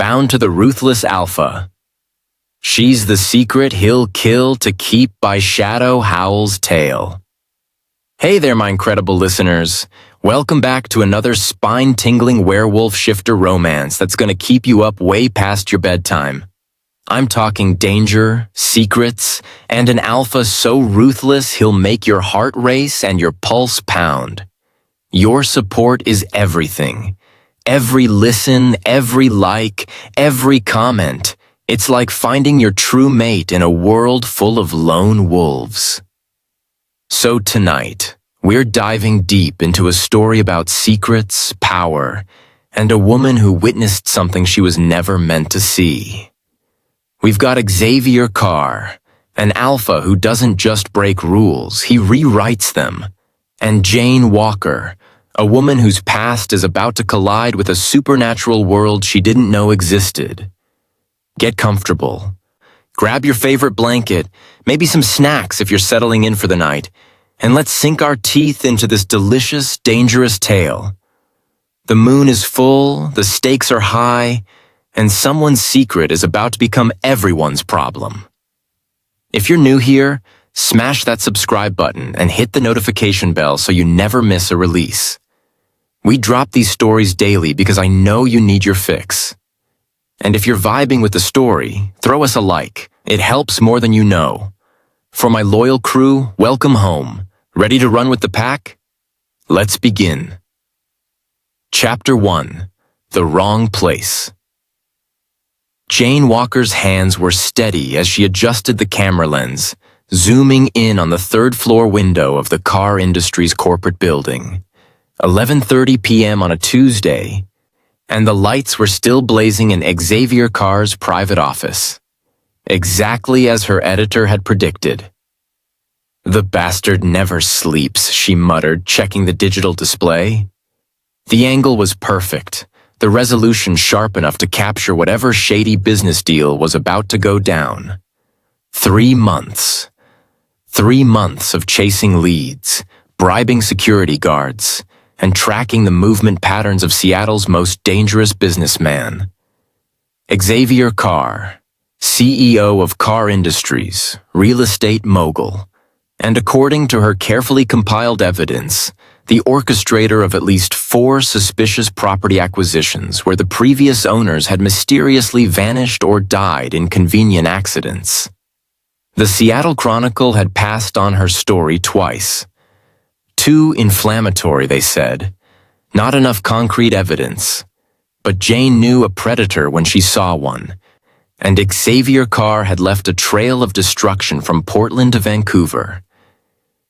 bound to the ruthless alpha. She's the secret he'll kill to keep by Shadow Howl's tail. Hey there, my incredible listeners. Welcome back to another spine-tingling werewolf shifter romance that's gonna keep you up way past your bedtime. I'm talking danger, secrets, and an alpha so ruthless he'll make your heart race and your pulse pound. Your support is everything. Every listen, every like, every comment. It's like finding your true mate in a world full of lone wolves. So tonight, we're diving deep into a story about secrets, power, and a woman who witnessed something she was never meant to see. We've got Xavier Carr, an alpha who doesn't just break rules, he rewrites them. And Jane Walker, a woman whose past is about to collide with a supernatural world she didn't know existed. Get comfortable. Grab your favorite blanket, maybe some snacks if you're settling in for the night, and let's sink our teeth into this delicious, dangerous tale. The moon is full, the stakes are high, and someone's secret is about to become everyone's problem. If you're new here, smash that subscribe button and hit the notification bell so you never miss a release. We drop these stories daily because I know you need your fix. And if you're vibing with the story, throw us a like. It helps more than you know. For my loyal crew, welcome home. Ready to run with the pack? Let's begin. Chapter 1. The Wrong Place. Jane Walker's hands were steady as she adjusted the camera lens, zooming in on the third-floor window of the Carr Industries corporate building. 11:30 p.m. on a Tuesday, and the lights were still blazing in Xavier Carr's private office. Exactly as her editor had predicted. "The bastard never sleeps," she muttered, checking the digital display. The angle was perfect, the resolution sharp enough to capture whatever shady business deal was about to go down. 3 months. 3 months of chasing leads, bribing security guards, and tracking the movement patterns of Seattle's most dangerous businessman. Xavier Carr, CEO of Carr Industries, real estate mogul, and according to her carefully compiled evidence, the orchestrator of at least 4 suspicious property acquisitions where the previous owners had mysteriously vanished or died in convenient accidents. The Seattle Chronicle had passed on her story twice. Too inflammatory, they said. Not enough concrete evidence. But Jane knew a predator when she saw one, and Xavier Carr had left a trail of destruction from Portland to Vancouver.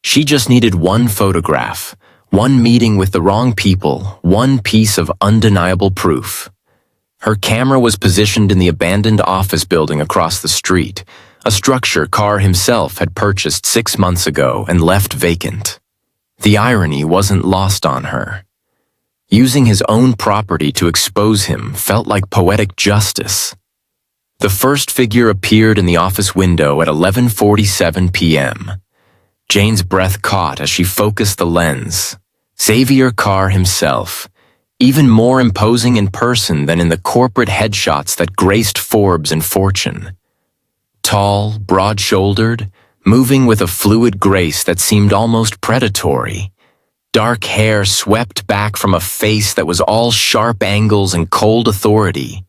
She just needed one photograph, one meeting with the wrong people, one piece of undeniable proof. Her camera was positioned in the abandoned office building across the street, a structure Carr himself had purchased 6 months ago and left vacant. The irony wasn't lost on her. Using his own property to expose him felt like poetic justice. The first figure appeared in the office window at 11:47 p.m. Jane's breath caught as she focused the lens. Xavier Carr himself, even more imposing in person than in the corporate headshots that graced Forbes and Fortune. Tall, broad-shouldered, moving with a fluid grace that seemed almost predatory. Dark hair swept back from a face that was all sharp angles and cold authority.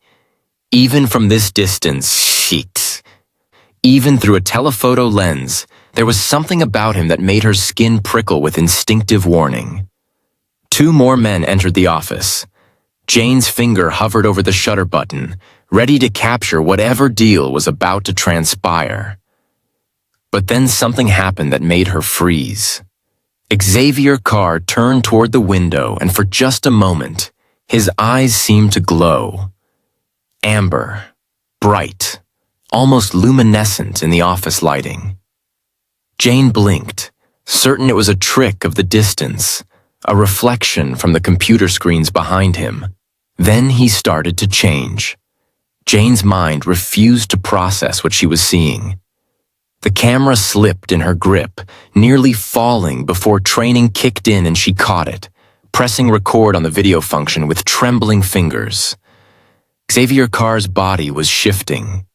Even from this distance, shit. Even through a telephoto lens, there was something about him that made her skin prickle with instinctive warning. 2 more men entered the office. Jane's finger hovered over the shutter button, ready to capture whatever deal was about to transpire. But then something happened that made her freeze. Xavier Carr turned toward the window, and for just a moment, his eyes seemed to glow. Amber, bright, almost luminescent in the office lighting. Jane blinked, certain it was a trick of the distance, a reflection from the computer screens behind him. Then he started to change. Jane's mind refused to process what she was seeing. The camera slipped in her grip, nearly falling before training kicked in and she caught it, pressing record on the video function with trembling fingers. Xavier Carr's body was shifting,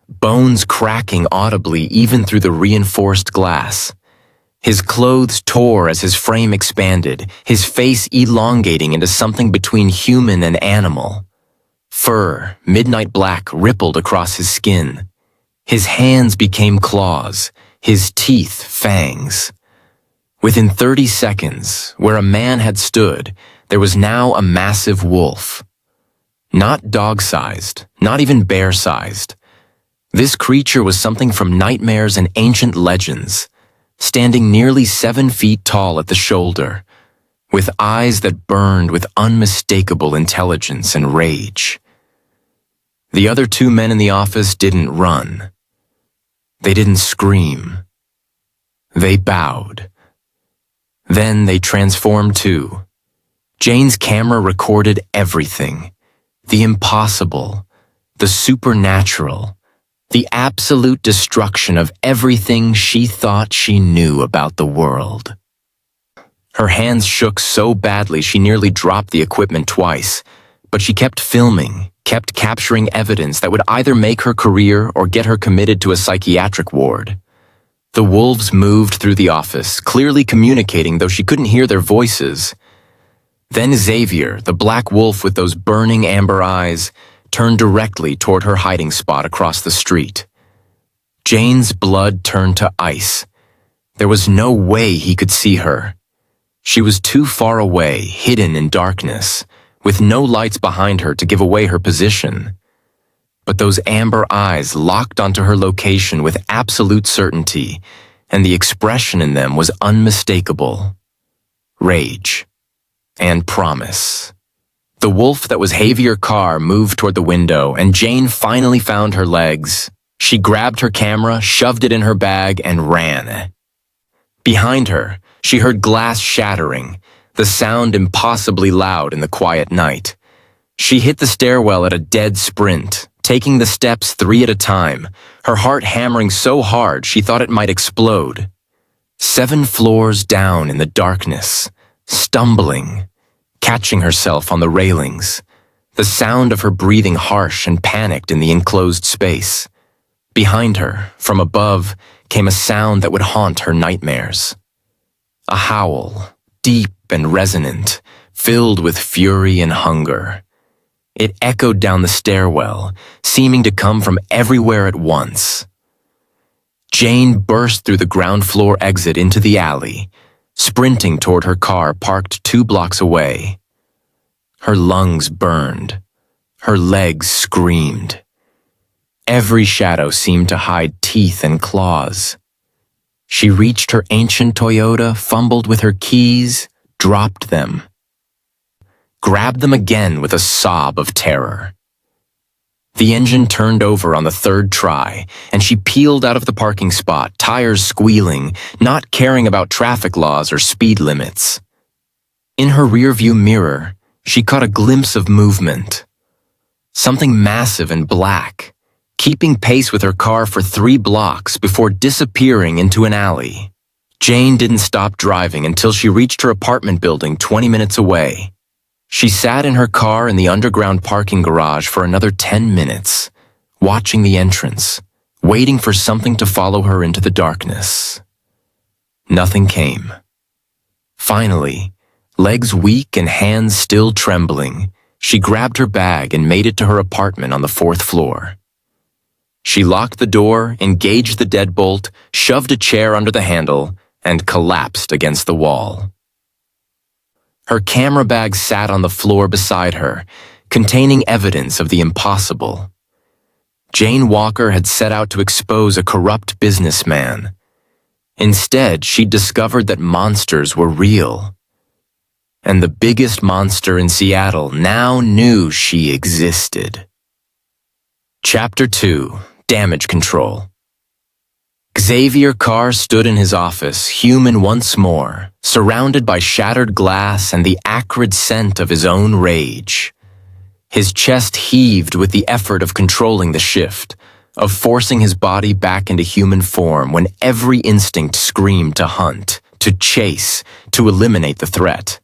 bones cracking audibly even through the reinforced glass. His clothes tore as his frame expanded, his face elongating into something between human and animal. Fur, midnight black, rippled across his skin. His hands became claws, his teeth fangs. Within 30 seconds, where a man had stood, there was now a massive wolf. Not dog-sized, not even bear-sized. This creature was something from nightmares and ancient legends, standing nearly 7 feet tall at the shoulder, with eyes that burned with unmistakable intelligence and rage. The other 2 men in the office didn't run. They didn't scream. They bowed. Then they transformed too. Jane's camera recorded everything. The impossible, the supernatural, the absolute destruction of everything she thought she knew about the world. Her hands shook so badly she nearly dropped the equipment twice, but she kept filming, kept capturing evidence that would either make her career or get her committed to a psychiatric ward. The wolves moved through the office, clearly communicating though she couldn't hear their voices. Then Xavier, the black wolf with those burning amber eyes, turned directly toward her hiding spot across the street. Jane's blood turned to ice. There was no way he could see her. She was too far away, hidden in darkness, with no lights behind her to give away her position. But those amber eyes locked onto her location with absolute certainty, and the expression in them was unmistakable. Rage. And promise. The wolf that was Xavier Carr moved toward the window, and Jane finally found her legs. She grabbed her camera, shoved it in her bag, and ran. Behind her, she heard glass shattering, the sound impossibly loud in the quiet night. She hit the stairwell at a dead sprint, taking the steps 3 at a time, her heart hammering so hard she thought it might explode. 7 floors down in the darkness, stumbling, catching herself on the railings, the sound of her breathing harsh and panicked in the enclosed space. Behind her, from above, came a sound that would haunt her nightmares. A howl, deep and resonant, filled with fury and hunger. It echoed down the stairwell, seeming to come from everywhere at once. Jane burst through the ground floor exit into the alley, sprinting toward her car parked 2 blocks away. Her lungs burned. Her legs screamed. Every shadow seemed to hide teeth and claws. She reached her ancient Toyota, fumbled with her keys, dropped them. Grabbed them again with a sob of terror. The engine turned over on the 3rd try, and she peeled out of the parking spot, tires squealing, not caring about traffic laws or speed limits. In her rearview mirror, she caught a glimpse of movement. Something massive and black, keeping pace with her car for 3 blocks before disappearing into an alley. Jane didn't stop driving until she reached her apartment building 20 minutes away. She sat in her car in the underground parking garage for another 10 minutes, watching the entrance, waiting for something to follow her into the darkness. Nothing came. Finally, legs weak and hands still trembling, she grabbed her bag and made it to her apartment on the 4th floor. She locked the door, engaged the deadbolt, shoved a chair under the handle, and collapsed against the wall. Her camera bag sat on the floor beside her, containing evidence of the impossible. Jane Walker had set out to expose a corrupt businessman. Instead, she discovered that monsters were real. And the biggest monster in Seattle now knew she existed. Chapter 2: Damage Control. Xavier Carr stood in his office, human once more, surrounded by shattered glass and the acrid scent of his own rage. His chest heaved with the effort of controlling the shift, of forcing his body back into human form when every instinct screamed to hunt, to chase, to eliminate the threat.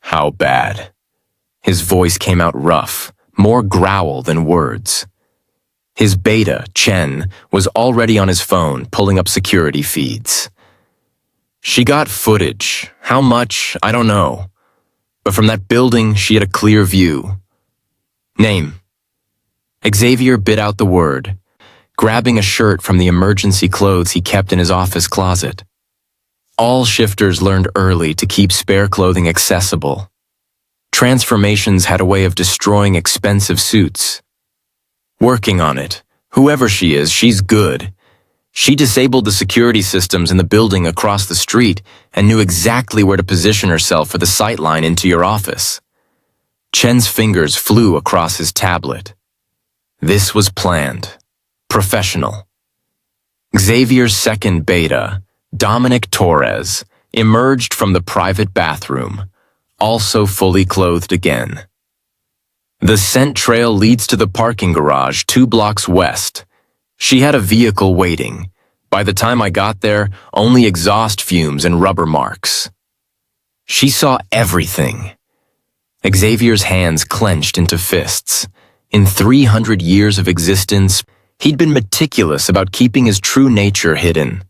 How bad? His voice came out rough, more growl than words. His beta, Chen, was already on his phone pulling up security feeds. She got footage. How much, I don't know. But from that building, she had a clear view. Name. Xavier bit out the word, grabbing a shirt from the emergency clothes he kept in his office closet. All shifters learned early to keep spare clothing accessible. Transformations had a way of destroying expensive suits. Working on it. Whoever she is, she's good. She disabled the security systems in the building across the street and knew exactly where to position herself for the sightline into your office. Chen's fingers flew across his tablet. This was planned. Professional. Xavier's second beta, Dominic Torres, emerged from the private bathroom, also fully clothed again. The scent trail leads to the parking garage 2 blocks west. She had a vehicle waiting. By the time I got there, only exhaust fumes and rubber marks. She saw everything. Xavier's hands clenched into fists. In 300 years of existence, he'd been meticulous about keeping his true nature hidden.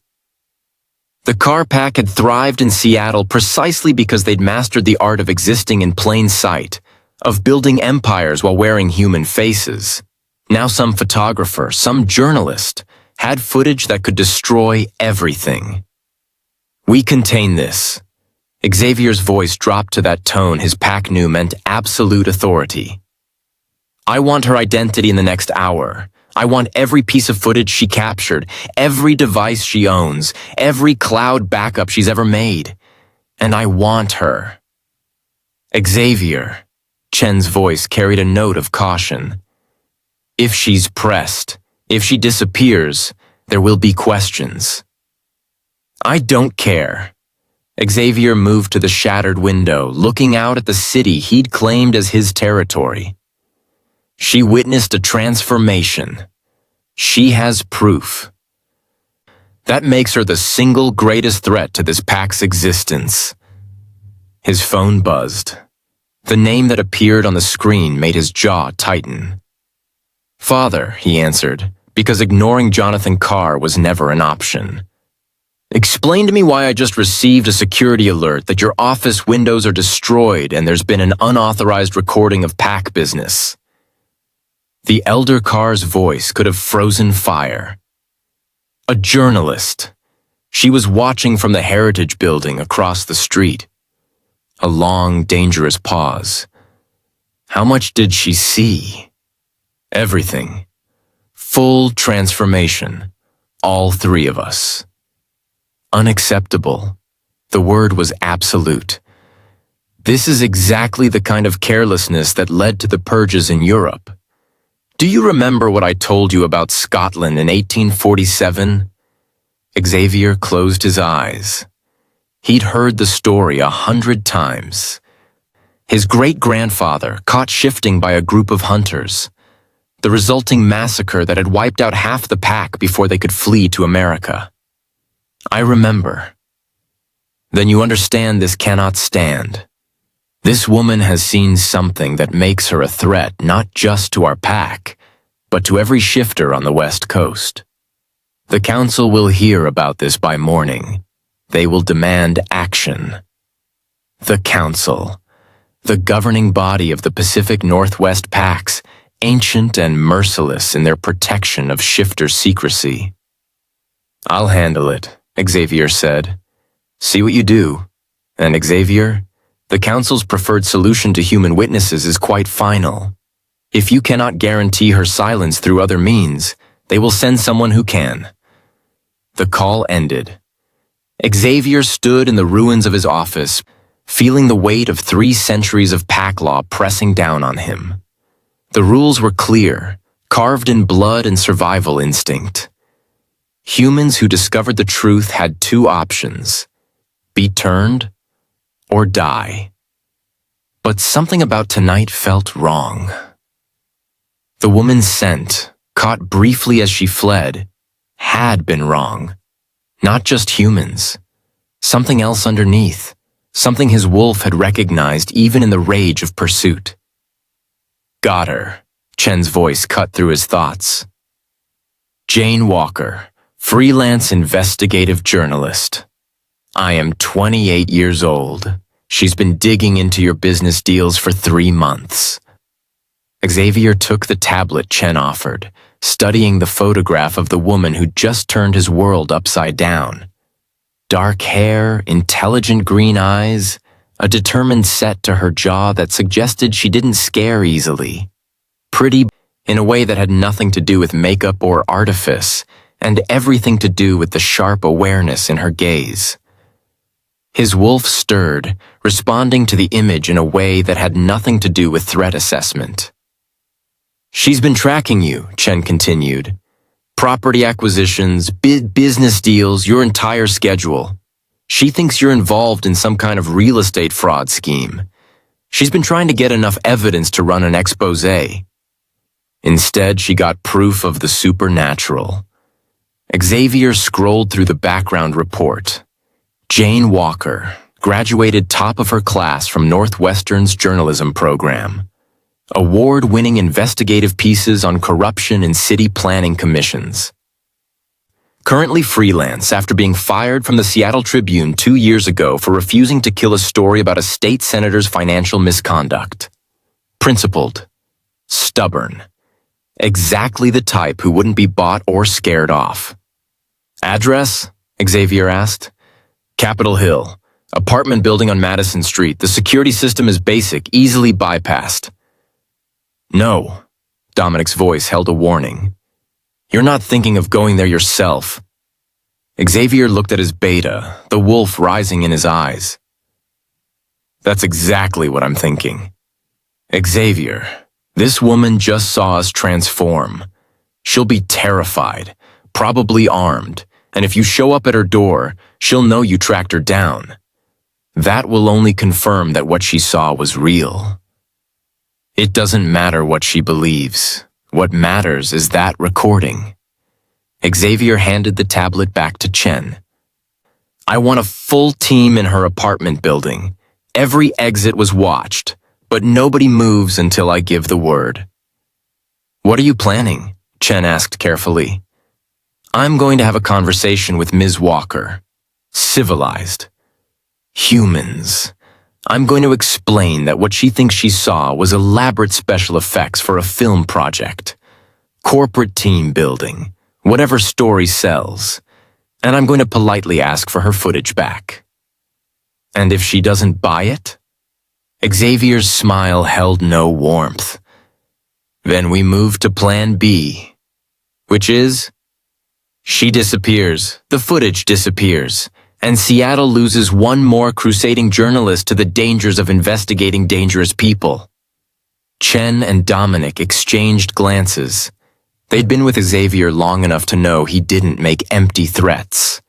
The Carr pack had thrived in Seattle precisely because they'd mastered the art of existing in plain sight, of building empires while wearing human faces. Now some photographer, some journalist, had footage that could destroy everything. We contain this. Xavier's voice dropped to that tone his pack knew meant absolute authority. I want her identity in the next hour. I want every piece of footage she captured, every device she owns, every cloud backup she's ever made. And I want her. Xavier. Chen's voice carried a note of caution. If she's pressed, if she disappears, there will be questions. I don't care. Xavier moved to the shattered window, looking out at the city he'd claimed as his territory. She witnessed a transformation. She has proof. That makes her the single greatest threat to this pack's existence. His phone buzzed. The name that appeared on the screen made his jaw tighten. Father, he answered, because ignoring Jonathan Carr was never an option. Explain to me why I just received a security alert that your office windows are destroyed and there's been an unauthorized recording of pack business. The elder Carr's voice could have frozen fire. A journalist. She was watching from the Heritage Building across the street. A long, dangerous pause. How much did she see? Everything. Full transformation. All 3 of us. Unacceptable. The word was absolute. This is exactly the kind of carelessness that led to the purges in Europe. Do you remember what I told you about Scotland in 1847? Xavier closed his eyes. He'd heard the story 100 times. His great-grandfather caught shifting by a group of hunters. The resulting massacre that had wiped out half the pack before they could flee to America. I remember. Then you understand this cannot stand. This woman has seen something that makes her a threat not just to our pack, but to every shifter on the West Coast. The council will hear about this by morning. They will demand action. The council, the governing body of the Pacific Northwest packs, ancient and merciless in their protection of shifter secrecy. I'll handle it, Xavier said. See what you do. And Xavier, the Council's preferred solution to human witnesses is quite final. If you cannot guarantee her silence through other means, they will send someone who can. The call ended. Xavier stood in the ruins of his office, feeling the weight of 3 centuries of pack law pressing down on him. The rules were clear, carved in blood and survival instinct. Humans who discovered the truth had 2 options: be turned or die. But something about tonight felt wrong. The woman's scent, caught briefly as she fled, had been wrong. Not just humans. Something else underneath. Something his wolf had recognized even in the rage of pursuit. Got her. Chen's voice cut through his thoughts. Jane Walker, freelance investigative journalist. I am 28 years old. She's been digging into your business deals for 3 months. Xavier took the tablet Chen offered, studying the photograph of the woman who just turned his world upside down. Dark hair, intelligent green eyes, a determined set to her jaw that suggested she didn't scare easily. Pretty in a way that had nothing to do with makeup or artifice, and everything to do with the sharp awareness in her gaze. His wolf stirred, responding to the image in a way that had nothing to do with threat assessment. She's been tracking you, Chen continued. Property acquisitions, business deals, your entire schedule. She thinks you're involved in some kind of real estate fraud scheme. She's been trying to get enough evidence to run an exposé. Instead, she got proof of the supernatural. Xavier scrolled through the background report. Jane Walker, graduated top of her class from Northwestern's journalism program. Award-winning investigative pieces on corruption in city planning commissions. Currently freelance after being fired from the Seattle Tribune 2 years ago for refusing to kill a story about a state senator's financial misconduct. Principled. Stubborn. Exactly the type who wouldn't be bought or scared off. Address? Xavier asked. Capitol Hill. Apartment building on Madison Street. The security system is basic, easily bypassed. No, Dominic's voice held a warning. You're not thinking of going there yourself. Xavier looked at his beta, the wolf rising in his eyes. That's exactly what I'm thinking. Xavier, this woman just saw us transform. She'll be terrified, probably armed, and if you show up at her door, she'll know you tracked her down. That will only confirm that what she saw was real. It doesn't matter what she believes. What matters is that recording. Xavier handed the tablet back to Chen. I want a full team in her apartment building. Every exit was watched, but nobody moves until I give the word. What are you planning? Chen asked carefully. I'm going to have a conversation with Ms. Walker. Civilized. Humans. I'm going to explain that what she thinks she saw was elaborate special effects for a film project. Corporate team building. Whatever story sells. And I'm going to politely ask for her footage back. And if she doesn't buy it? Xavier's smile held no warmth. Then we move to plan B. Which is? She disappears. The footage disappears. And Seattle loses one more crusading journalist to the dangers of investigating dangerous people. Chen and Dominic exchanged glances. They'd been with Xavier long enough to know he didn't make empty threats.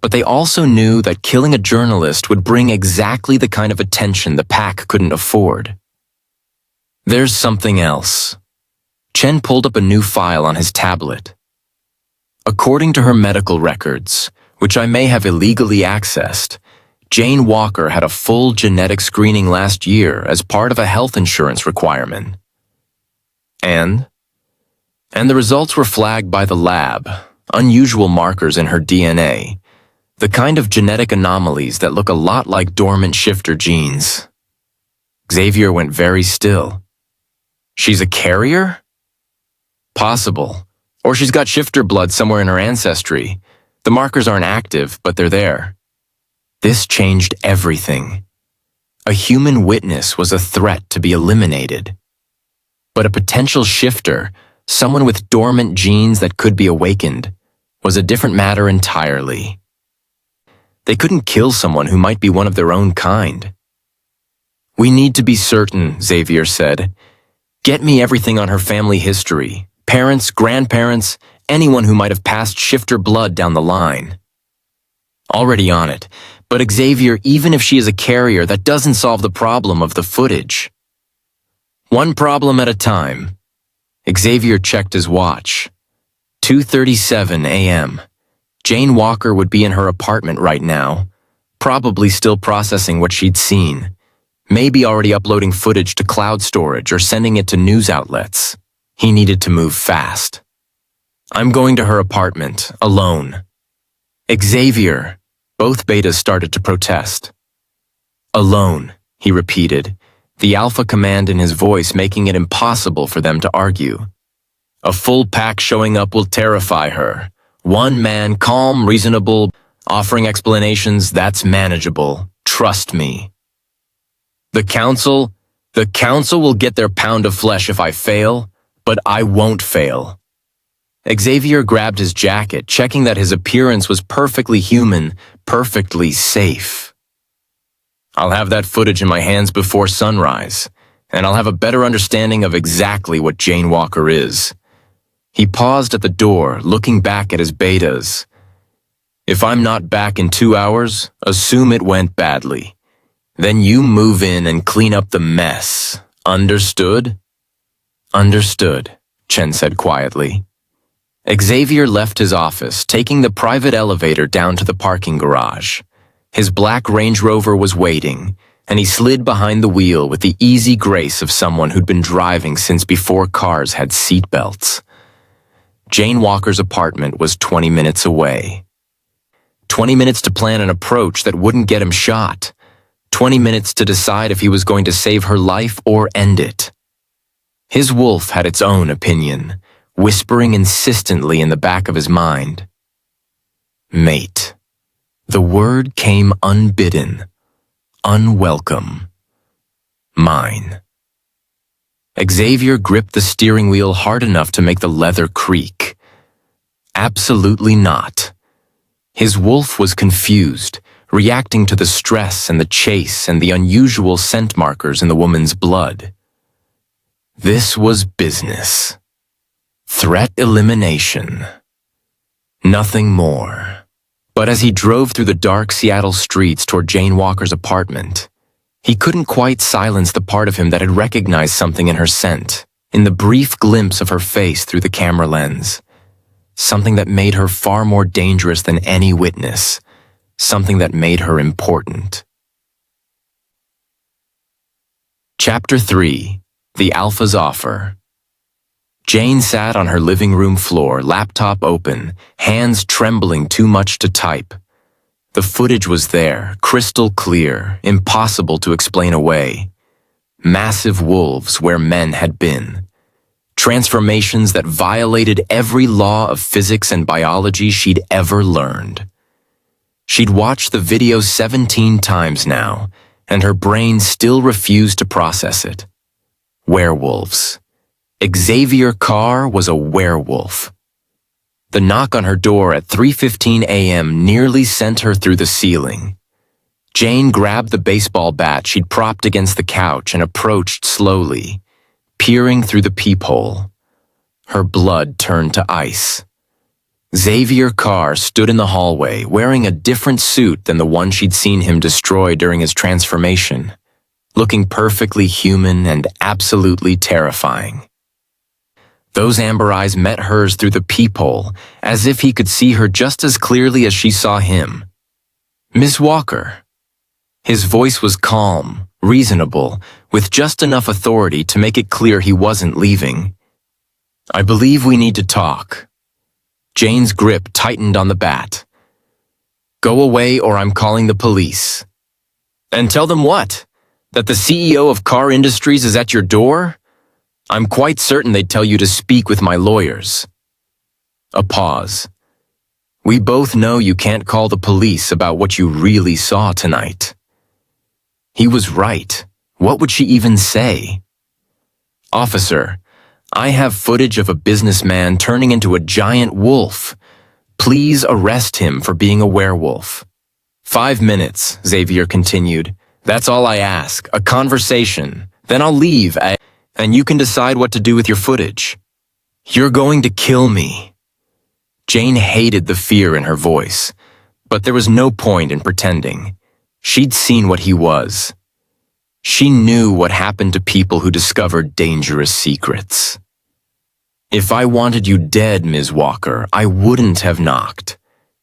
But they also knew that killing a journalist would bring exactly the kind of attention the pack couldn't afford. There's something else. Chen pulled up a new file on his tablet. According to her medical records, which I may have illegally accessed, Jane Walker had a full genetic screening last year as part of a health insurance requirement. And the results were flagged by the lab, unusual markers in her DNA, the kind of genetic anomalies that look a lot like dormant shifter genes. Xavier went very still. She's a carrier? Possible. Or she's got shifter blood somewhere in her ancestry. The markers aren't active, but they're there. This changed everything. A human witness was a threat to be eliminated. But a potential shifter, someone with dormant genes that could be awakened, was a different matter entirely. They couldn't kill someone who might be one of their own kind. We need to be certain, Xavier said. Get me everything on her family history. Parents, grandparents, anyone who might have passed shifter blood down the line. Already on it, but Xavier, even if she is a carrier, that doesn't solve the problem of the footage. One problem at a time. Xavier checked his watch. 2:37 a.m. Jane Walker would be in her apartment right now, probably still processing what she'd seen. Maybe already uploading footage to cloud storage or sending it to news outlets. He needed to move fast. I'm going to her apartment, alone. Xavier. Both betas started to protest. Alone, he repeated, the alpha command in his voice making it impossible for them to argue. A full pack showing up will terrify her. One man, calm, reasonable, offering explanations, that's manageable. Trust me. The council will get their pound of flesh if I fail, but I won't fail. Xavier grabbed his jacket, checking that his appearance was perfectly human, perfectly safe. I'll have that footage in my hands before sunrise, and I'll have a better understanding of exactly what Jane Walker is. He paused at the door, looking back at his betas. If I'm not back in 2 hours, assume it went badly. Then you move in and clean up the mess. Understood? Understood, Chen said quietly. Xavier left his office, taking the private elevator down to the parking garage. His black Range Rover was waiting, and he slid behind the wheel with the easy grace of someone who'd been driving since before cars had seatbelts. Jane Walker's apartment was 20 minutes away. 20 minutes to plan an approach that wouldn't get him shot. 20 minutes to decide if he was going to save her life or end it. His wolf had its own opinion, whispering insistently in the back of his mind. Mate. The word came unbidden, unwelcome. Mine. Xavier gripped the steering wheel hard enough to make the leather creak. Absolutely not. His wolf was confused, reacting to the stress and the chase and the unusual scent markers in the woman's blood. This was business. Threat elimination. Nothing more. But as he drove through the dark Seattle streets toward Jane Walker's apartment, he couldn't quite silence the part of him that had recognized something in her scent, in the brief glimpse of her face through the camera lens. Something that made her far more dangerous than any witness. Something that made her important. Chapter 3. The Alpha's Offer. Jane sat on her living room floor, laptop open, hands trembling too much to type. The footage was there, crystal clear, impossible to explain away. Massive wolves where men had been. Transformations that violated every law of physics and biology she'd ever learned. She'd watched the video 17 times now, and her brain still refused to process it. Werewolves. Xavier Carr was a werewolf. The knock on her door at 3:15 a.m. nearly sent her through the ceiling. Jane grabbed the baseball bat she'd propped against the couch and approached slowly, peering through the peephole. Her blood turned to ice. Xavier Carr stood in the hallway wearing a different suit than the one she'd seen him destroy during his transformation, looking perfectly human and absolutely terrifying. Those amber eyes met hers through the peephole, as if he could see her just as clearly as she saw him. Miss Walker. His voice was calm, reasonable, with just enough authority to make it clear he wasn't leaving. I believe we need to talk. Jane's grip tightened on the bat. Go away or I'm calling the police. And tell them what? That the CEO of Carr Industries is at your door? I'm quite certain they'd tell you to speak with my lawyers. A pause. We both know you can't call the police about what you really saw tonight. He was right. What would she even say? Officer, I have footage of a businessman turning into a giant wolf. Please arrest him for being a werewolf. 5 minutes, Xavier continued. That's all I ask, a conversation. Then I'll leave, and you can decide what to do with your footage. You're going to kill me. Jane hated the fear in her voice, but there was no point in pretending. She'd seen what he was. She knew what happened to people who discovered dangerous secrets. If I wanted you dead, Ms. Walker, I wouldn't have knocked.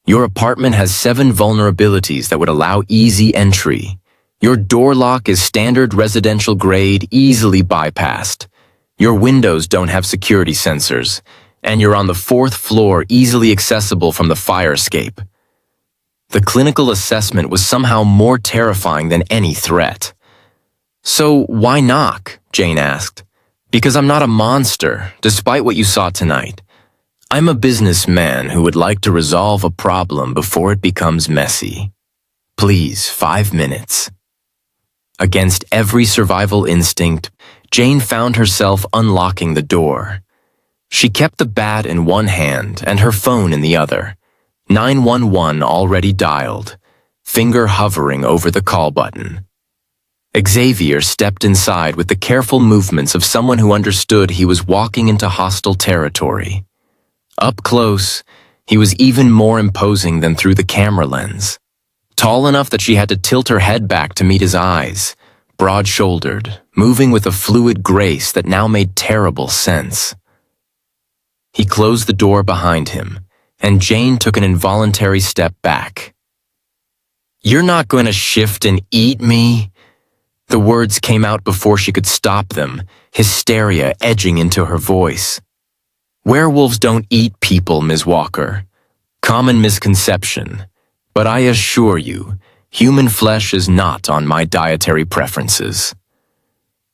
Your apartment has 7 vulnerabilities that would allow easy entry. Your door lock is standard residential grade, easily bypassed. Your windows don't have security sensors, and you're on the 4th floor, easily accessible from the fire escape. The clinical assessment was somehow more terrifying than any threat. So why knock? Jane asked. Because I'm not a monster, despite what you saw tonight. I'm a businessman who would like to resolve a problem before it becomes messy. Please, 5 minutes. Against every survival instinct, Jane found herself unlocking the door. She kept the bat in one hand and her phone in the other. 911 already dialed, finger hovering over the call button. Xavier stepped inside with the careful movements of someone who understood he was walking into hostile territory. Up close, he was even more imposing than through the camera lens. Tall enough that she had to tilt her head back to meet his eyes, broad-shouldered, moving with a fluid grace that now made terrible sense. He closed the door behind him, and Jane took an involuntary step back. "You're not going to shift and eat me?" The words came out before she could stop them, hysteria edging into her voice. "Werewolves don't eat people, Ms. Walker. Common misconception. But I assure you, human flesh is not on my dietary preferences."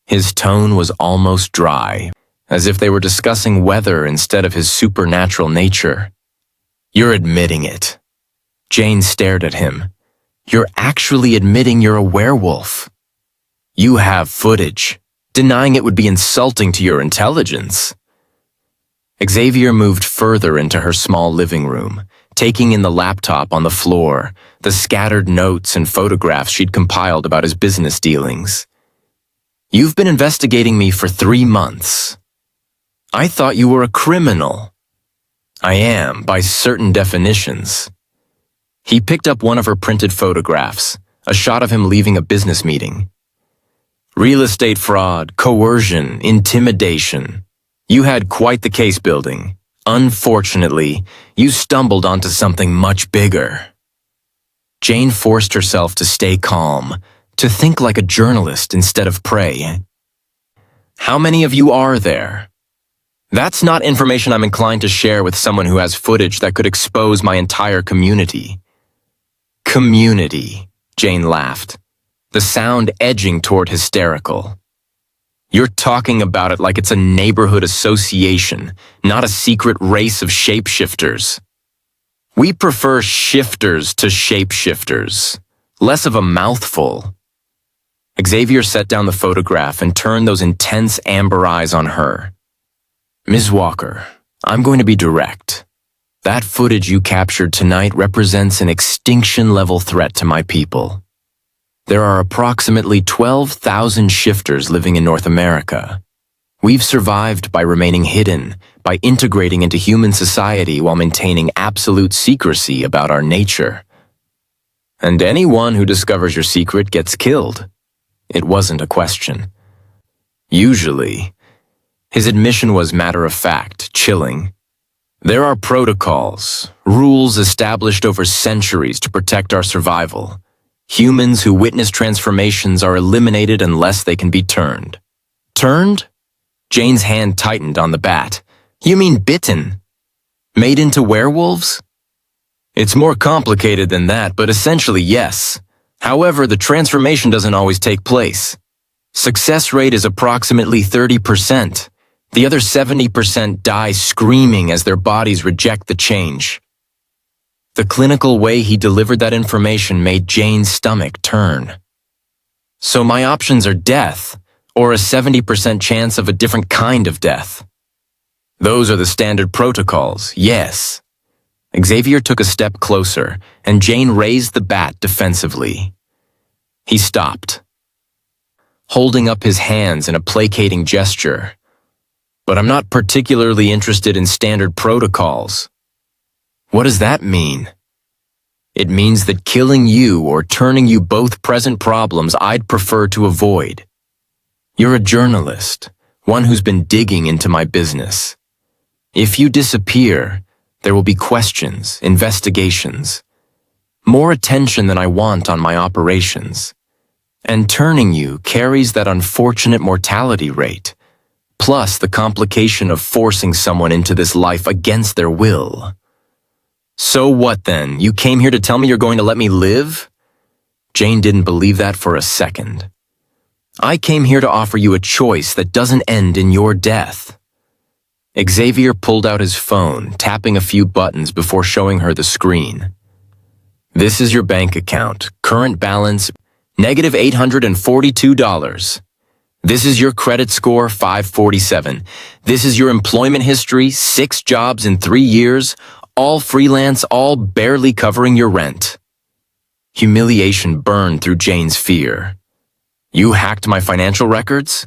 His tone was almost dry, as if they were discussing weather instead of his supernatural nature. "You're admitting it." Jane stared at him. "You're actually admitting you're a werewolf. You have footage. Denying it would be insulting to your intelligence." Xavier moved further into her small living room, taking in the laptop on the floor, the scattered notes and photographs she'd compiled about his business dealings. "You've been investigating me for 3 months. I thought you were a criminal." "I am, by certain definitions." He picked up one of her printed photographs, a shot of him leaving a business meeting. "Real estate fraud, coercion, intimidation. You had quite the case building. Unfortunately, you stumbled onto something much bigger." Jane forced herself to stay calm, to think like a journalist instead of prey. "How many of you are there?" "That's not information I'm inclined to share with someone who has footage that could expose my entire community." "Community," Jane laughed, the sound edging toward hysterical. "You're talking about it like it's a neighborhood association, not a secret race of shapeshifters." "We prefer shifters to shapeshifters. Less of a mouthful." Xavier set down the photograph and turned those intense amber eyes on her. "Ms. Walker, I'm going to be direct. That footage you captured tonight represents an extinction-level threat to my people. There are approximately 12,000 shifters living in North America. We've survived by remaining hidden, by integrating into human society while maintaining absolute secrecy about our nature. And anyone who discovers your secret gets killed." It wasn't a question. "Usually." His admission was matter-of-fact, chilling. "There are protocols, rules established over centuries to protect our survival. Humans who witness transformations are eliminated unless they can be turned." "Turned?" Jane's hand tightened on the bat. "You mean bitten? Made into werewolves?" "It's more complicated than that, but essentially yes. However, the transformation doesn't always take place. Success rate is approximately 30%. The other 70% die screaming as their bodies reject the change." The clinical way he delivered that information made Jane's stomach turn. "So my options are death, or a 70% chance of a different kind of death." "Those are the standard protocols, yes." Xavier took a step closer, and Jane raised the bat defensively. He stopped, holding up his hands in a placating gesture. "But I'm not particularly interested in standard protocols." "What does that mean?" "It means that killing you or turning you both present problems I'd prefer to avoid. You're a journalist, one who's been digging into my business. If you disappear, there will be questions, investigations, more attention than I want on my operations. And turning you carries that unfortunate mortality rate, plus the complication of forcing someone into this life against their will. So what then? You came here to tell me you're going to let me live? Jane didn't believe that for a second. I came here to offer you a choice that doesn't end in your death. Xavier pulled out his phone, tapping a few buttons before showing her the screen. This is your bank account. Current balance, negative $842. This is your credit score, 547. This is your employment history, 6 jobs in 3 years, all freelance, all barely covering your rent. Humiliation burned through Jane's fear. You hacked my financial records?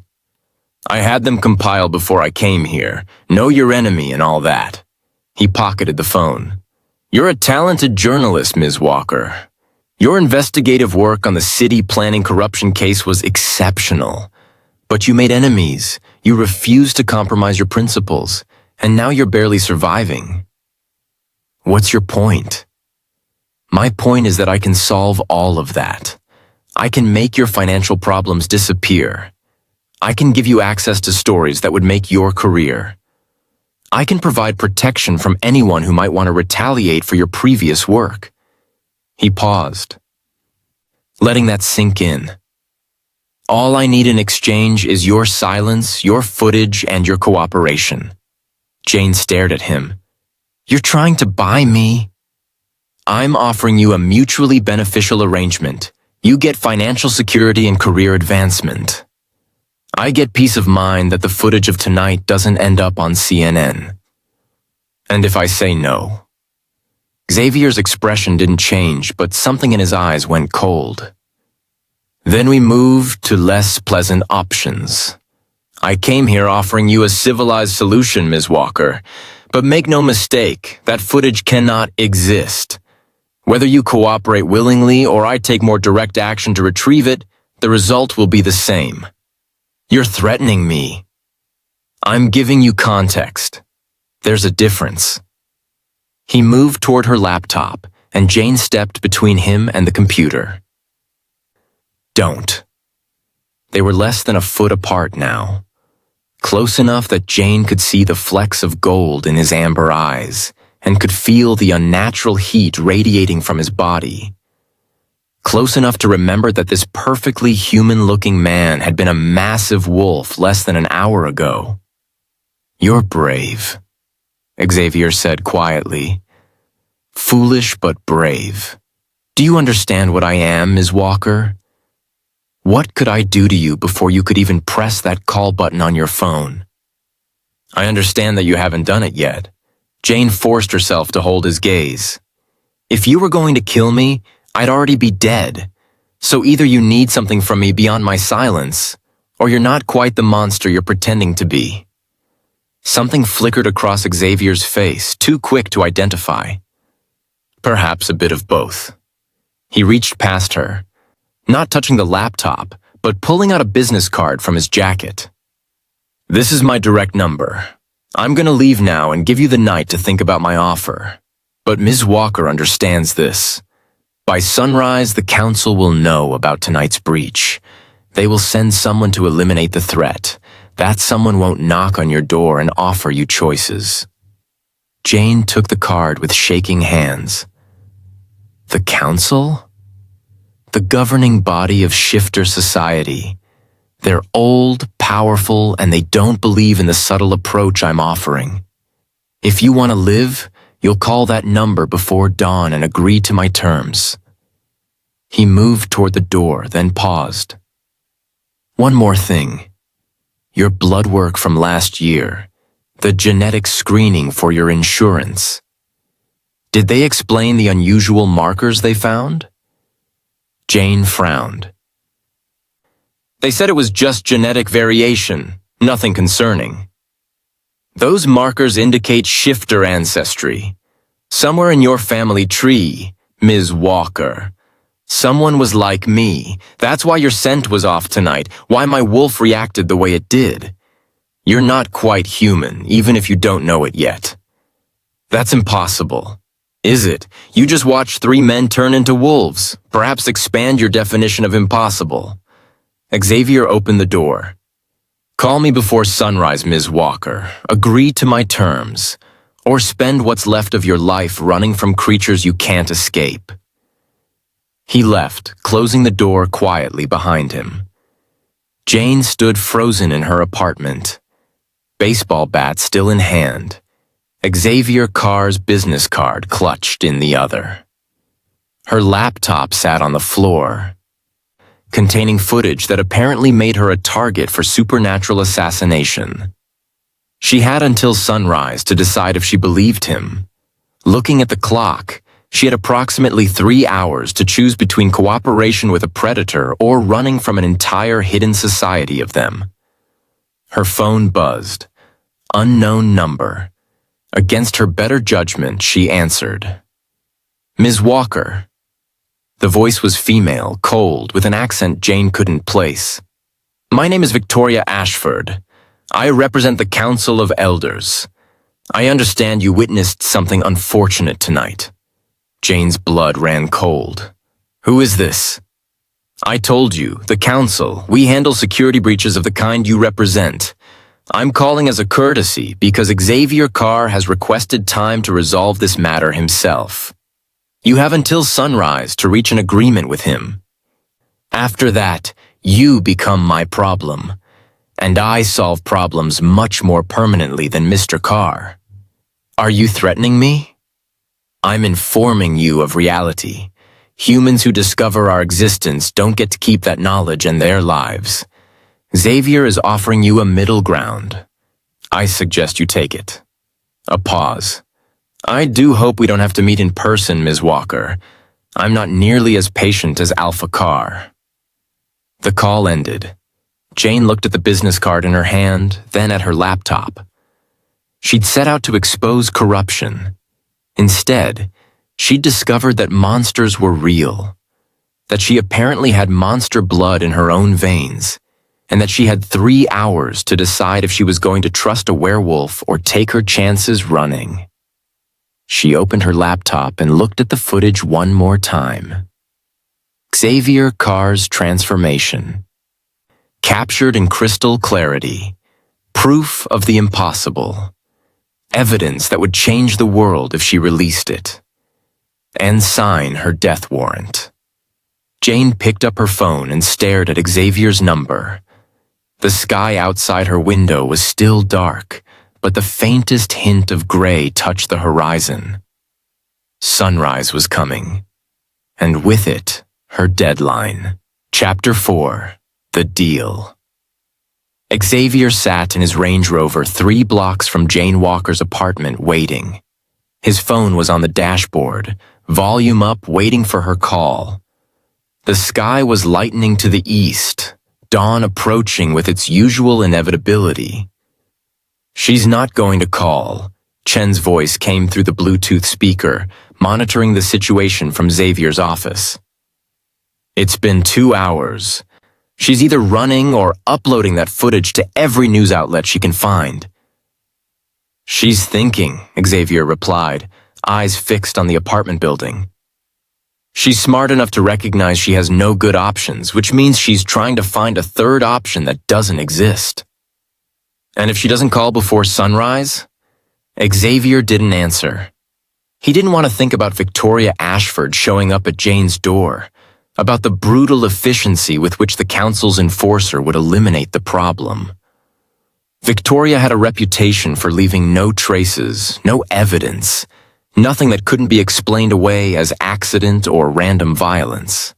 I had them compiled before I came here. Know your enemy and all that. He pocketed the phone. You're a talented journalist, Ms. Walker. Your investigative work on the city planning corruption case was exceptional. But you made enemies. You refused to compromise your principles. And now you're barely surviving. What's your point? My point is that I can solve all of that. I can make your financial problems disappear. I can give you access to stories that would make your career. I can provide protection from anyone who might want to retaliate for your previous work. He paused, letting that sink in. All I need in exchange is your silence, your footage, and your cooperation. Jane stared at him. You're trying to buy me? I'm offering you a mutually beneficial arrangement. You get financial security and career advancement. I get peace of mind that the footage of tonight doesn't end up on CNN. And if I say no? Xavier's expression didn't change, but something in his eyes went cold. Then we moved to less pleasant options. I came here offering you a civilized solution, Ms. Walker, but make no mistake, that footage cannot exist. Whether you cooperate willingly or I take more direct action to retrieve it, the result will be the same. You're threatening me. I'm giving you context. There's a difference. He moved toward her laptop, and Jane stepped between him and the computer. Don't. They were less than a foot apart now, close enough that Jane could see the flecks of gold in his amber eyes and could feel the unnatural heat radiating from his body. Close enough to remember that this perfectly human-looking man had been a massive wolf less than an hour ago. You're brave, Xavier said quietly. Foolish but brave. Do you understand what I am, Ms. Walker? What could I do to you before you could even press that call button on your phone? I understand that you haven't done it yet. Jane forced herself to hold his gaze. If you were going to kill me, I'd already be dead. So either you need something from me beyond my silence, or you're not quite the monster you're pretending to be. Something flickered across Xavier's face, too quick to identify. Perhaps a bit of both. He reached past her, not touching the laptop, but pulling out a business card from his jacket. This is my direct number. I'm gonna leave now and give you the night to think about my offer. But Ms. Walker understands this. By sunrise, the council will know about tonight's breach. They will send someone to eliminate the threat. That someone won't knock on your door and offer you choices. Jane took the card with shaking hands. The council? The governing body of shifter society. They're old, powerful, and they don't believe in the subtle approach I'm offering. If you want to live, you'll call that number before dawn and agree to my terms. He moved toward the door, then paused. One more thing. Your blood work from last year, the genetic screening for your insurance. Did they explain the unusual markers they found? Jane frowned. They said it was just genetic variation, nothing concerning. Those markers indicate shifter ancestry. Somewhere in your family tree, Ms. Walker. Someone was like me. That's why your scent was off tonight, why my wolf reacted the way it did. You're not quite human, even if you don't know it yet. That's impossible. Is it? You just watched 3 men turn into wolves. Perhaps expand your definition of impossible. Xavier opened the door. Call me before sunrise, Ms. Walker. Agree to my terms, or spend what's left of your life running from creatures you can't escape. He left, closing the door quietly behind him. Jane stood frozen in her apartment, baseball bat still in hand, Xavier Carr's business card clutched in the other. Her laptop sat on the floor, containing footage that apparently made her a target for supernatural assassination. She had until sunrise to decide if she believed him. Looking at the clock, she had approximately 3 hours to choose between cooperation with a predator or running from an entire hidden society of them. Her phone buzzed. Unknown number. Against her better judgment, she answered. Ms. Walker. The voice was female, cold, with an accent Jane couldn't place. My name is Victoria Ashford. I represent the Council of Elders. I understand you witnessed something unfortunate tonight. Jane's blood ran cold. Who is this? I told you, the Council. We handle security breaches of the kind you represent. I'm calling as a courtesy because Xavier Carr has requested time to resolve this matter himself. You have until sunrise to reach an agreement with him. After that, you become my problem, and I solve problems much more permanently than Mr. Carr. Are you threatening me? I'm informing you of reality. Humans who discover our existence don't get to keep that knowledge in their lives. Xavier is offering you a middle ground. I suggest you take it. A pause. I do hope we don't have to meet in person, Ms. Walker. I'm not nearly as patient as Alpha Carr. The call ended. Jane looked at the business card in her hand, then at her laptop. She'd set out to expose corruption. Instead, she'd discovered that monsters were real, that she apparently had monster blood in her own veins, and that she had 3 hours to decide if she was going to trust a werewolf or take her chances running. She opened her laptop and looked at the footage one more time. Xavier Carr's transformation. Captured in crystal clarity. Proof of the impossible. Evidence that would change the world if she released it. And sign her death warrant. Jane picked up her phone and stared at Xavier's number. The sky outside her window was still dark, but the faintest hint of gray touched the horizon. Sunrise was coming, and with it, her deadline. Chapter 4. The Deal. Xavier sat in his Range Rover 3 blocks from Jane Walker's apartment waiting. His phone was on the dashboard, volume up, waiting for her call. The sky was lightening to the east, dawn approaching with its usual inevitability. She's not going to call. Chen's voice came through the Bluetooth speaker, monitoring the situation from Xavier's office. It's been 2 hours. She's either running or uploading that footage to every news outlet she can find. She's thinking, Xavier replied, eyes fixed on the apartment building. She's smart enough to recognize she has no good options, which means she's trying to find a third option that doesn't exist. And if she doesn't call before sunrise? Xavier didn't answer. He didn't want to think about Victoria Ashford showing up at Jane's door, about the brutal efficiency with which the council's enforcer would eliminate the problem. Victoria had a reputation for leaving no traces, no evidence, nothing that couldn't be explained away as accident or random violence.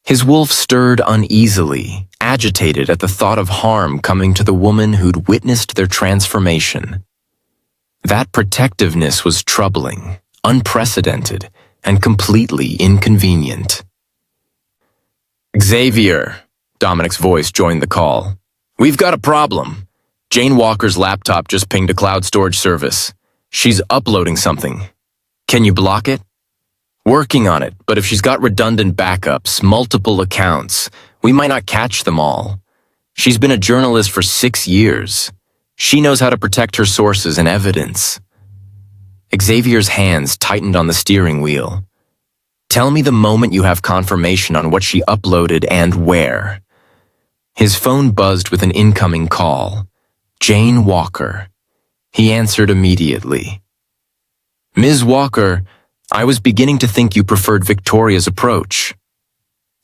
His wolf stirred uneasily, agitated at the thought of harm coming to the woman who'd witnessed their transformation. That protectiveness was troubling, unprecedented, and completely inconvenient. Xavier, Dominic's voice joined the call. We've got a problem. Jane Walker's laptop just pinged a cloud storage service. She's uploading something. Can you block it? Working on it, but if she's got redundant backups, multiple accounts, we might not catch them all. She's been a journalist for 6 years. She knows how to protect her sources and evidence. Xavier's hands tightened on the steering wheel. Tell me the moment you have confirmation on what she uploaded and where. His phone buzzed with an incoming call. Jane Walker. He answered immediately. Ms. Walker, I was beginning to think you preferred Victoria's approach.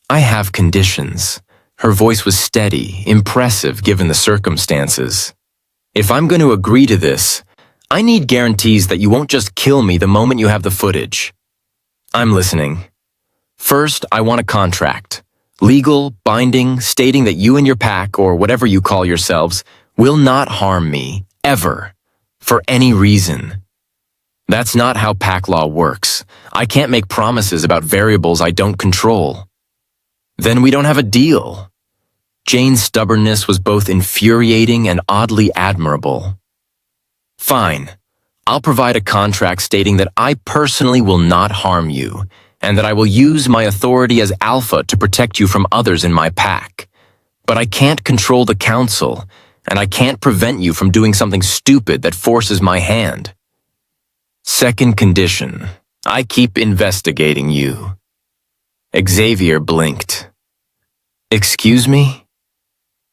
I have conditions. Her voice was steady, impressive given the circumstances. If I'm going to agree to this, I need guarantees that you won't just kill me the moment you have the footage. I'm listening. First, I want a contract. Legal, binding, stating that you and your pack, or whatever you call yourselves, will not harm me, ever, for any reason. That's not how pack law works. I can't make promises about variables I don't control. Then we don't have a deal. Jane's stubbornness was both infuriating and oddly admirable. Fine. I'll provide a contract stating that I personally will not harm you, and that I will use my authority as alpha to protect you from others in my pack. But I can't control the council, and I can't prevent you from doing something stupid that forces my hand. Second condition, I keep investigating you. Xavier blinked. Excuse me?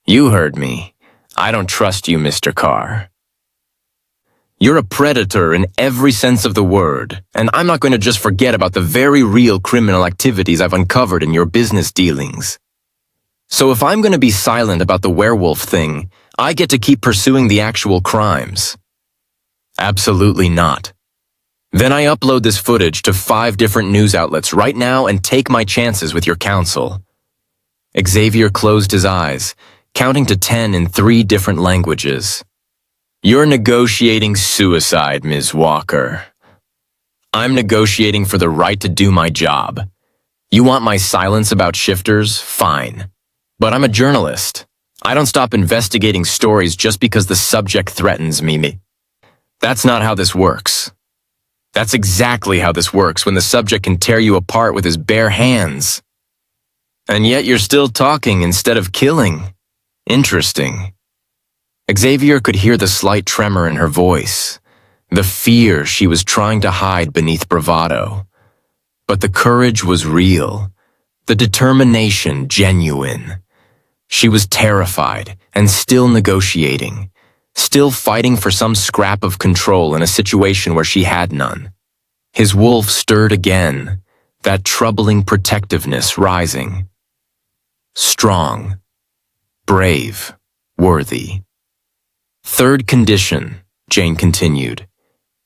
You heard me. I don't trust you, Mr. Carr. You're a predator in every sense of the word, and I'm not going to just forget about the very real criminal activities I've uncovered in your business dealings. So if I'm going to be silent about the werewolf thing, I get to keep pursuing the actual crimes. Absolutely not. Then I upload this footage to 5 different news outlets right now and take my chances with your counsel. Xavier closed his eyes, counting to 10 in 3 different languages. You're negotiating suicide, Ms. Walker. I'm negotiating for the right to do my job. You want my silence about shifters? Fine. But I'm a journalist. I don't stop investigating stories just because the subject threatens me. That's not how this works. That's exactly how this works when the subject can tear you apart with his bare hands. And yet you're still talking instead of killing. Interesting. Xavier could hear the slight tremor in her voice, the fear she was trying to hide beneath bravado. But the courage was real, the determination genuine. She was terrified and still negotiating, still fighting for some scrap of control in a situation where she had none. His wolf stirred again, that troubling protectiveness rising. Strong, brave, worthy. Third condition, Jane continued.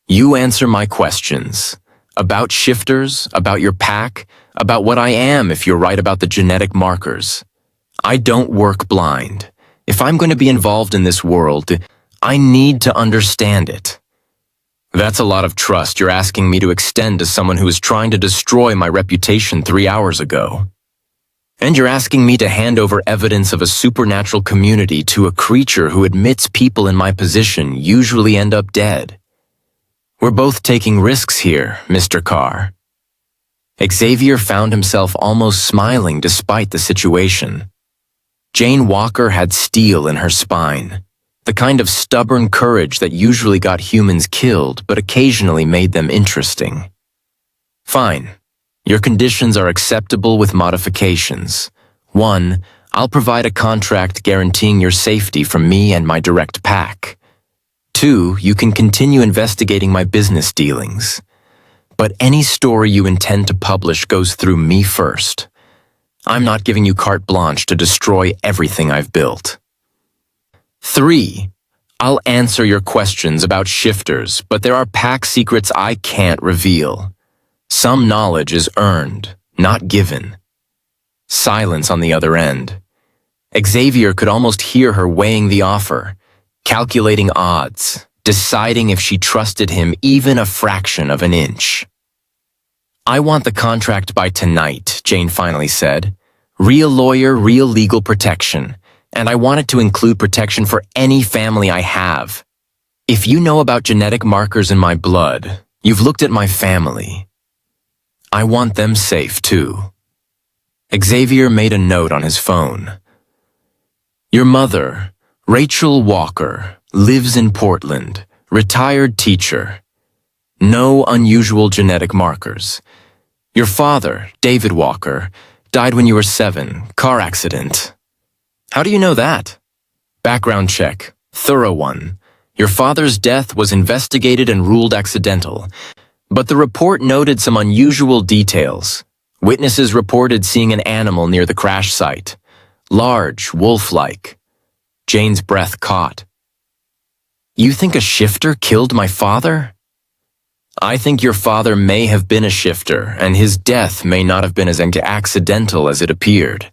You answer my questions. About shifters, about your pack, about what I am if you're right about the genetic markers. I don't work blind. If I'm going to be involved in this world, I need to understand it. That's a lot of trust you're asking me to extend to someone who is trying to destroy my reputation 3 hours ago. And you're asking me to hand over evidence of a supernatural community to a creature who admits people in my position usually end up dead. We're both taking risks here, Mr. Carr. Xavier found himself almost smiling despite the situation. Jane Walker had steel in her spine, the kind of stubborn courage that usually got humans killed but occasionally made them interesting. Fine. Your conditions are acceptable with modifications. 1, I'll provide a contract guaranteeing your safety from me and my direct pack. 2, you can continue investigating my business dealings. But any story you intend to publish goes through me first. I'm not giving you carte blanche to destroy everything I've built. 3, I'll answer your questions about shifters, but there are pack secrets I can't reveal. Some knowledge is earned, not given. Silence on the other end. Xavier could almost hear her weighing the offer, calculating odds, deciding if she trusted him even a fraction of an inch. I want the contract by tonight, Jane finally said. Real lawyer, real legal protection. And I want it to include protection for any family I have. If you know about genetic markers in my blood, you've looked at my family. I want them safe, too. Xavier made a note on his phone. Your mother, Rachel Walker, lives in Portland, retired teacher. No unusual genetic markers. Your father, David Walker, died when you were 7, car accident. How do you know that? Background check. Thorough one. Your father's death was investigated and ruled accidental, but the report noted some unusual details. Witnesses reported seeing an animal near the crash site. Large, wolf-like. Jane's breath caught. You think a shifter killed my father? I think your father may have been a shifter, and his death may not have been as accidental as it appeared.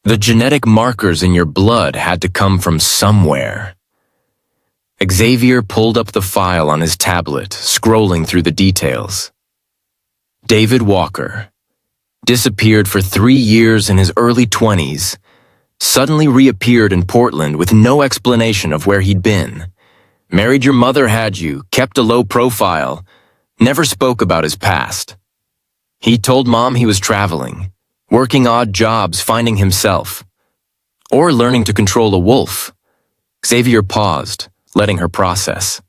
The genetic markers in your blood had to come from somewhere. Xavier pulled up the file on his tablet, scrolling through the details. David Walker. Disappeared for 3 years in his early 20s. Suddenly reappeared in Portland with no explanation of where he'd been. Married your mother had you, kept a low profile, never spoke about his past. He told Mom he was traveling, working odd jobs, finding himself, or learning to control a wolf. Xavier paused, letting her process.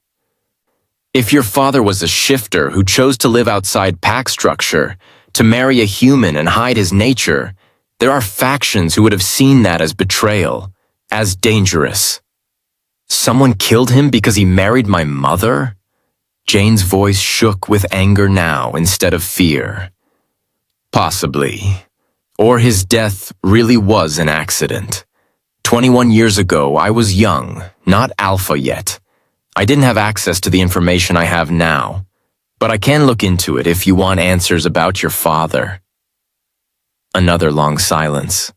If your father was a shifter who chose to live outside pack structure, to marry a human and hide his nature, there are factions who would have seen that as betrayal, as dangerous. Someone killed him because he married my mother? Jane's voice shook with anger now instead of fear. Possibly. Or his death really was an accident. 21 years ago, I was young, not alpha yet. I didn't have access to the information I have now, but I can look into it if you want answers about your father. Another long silence.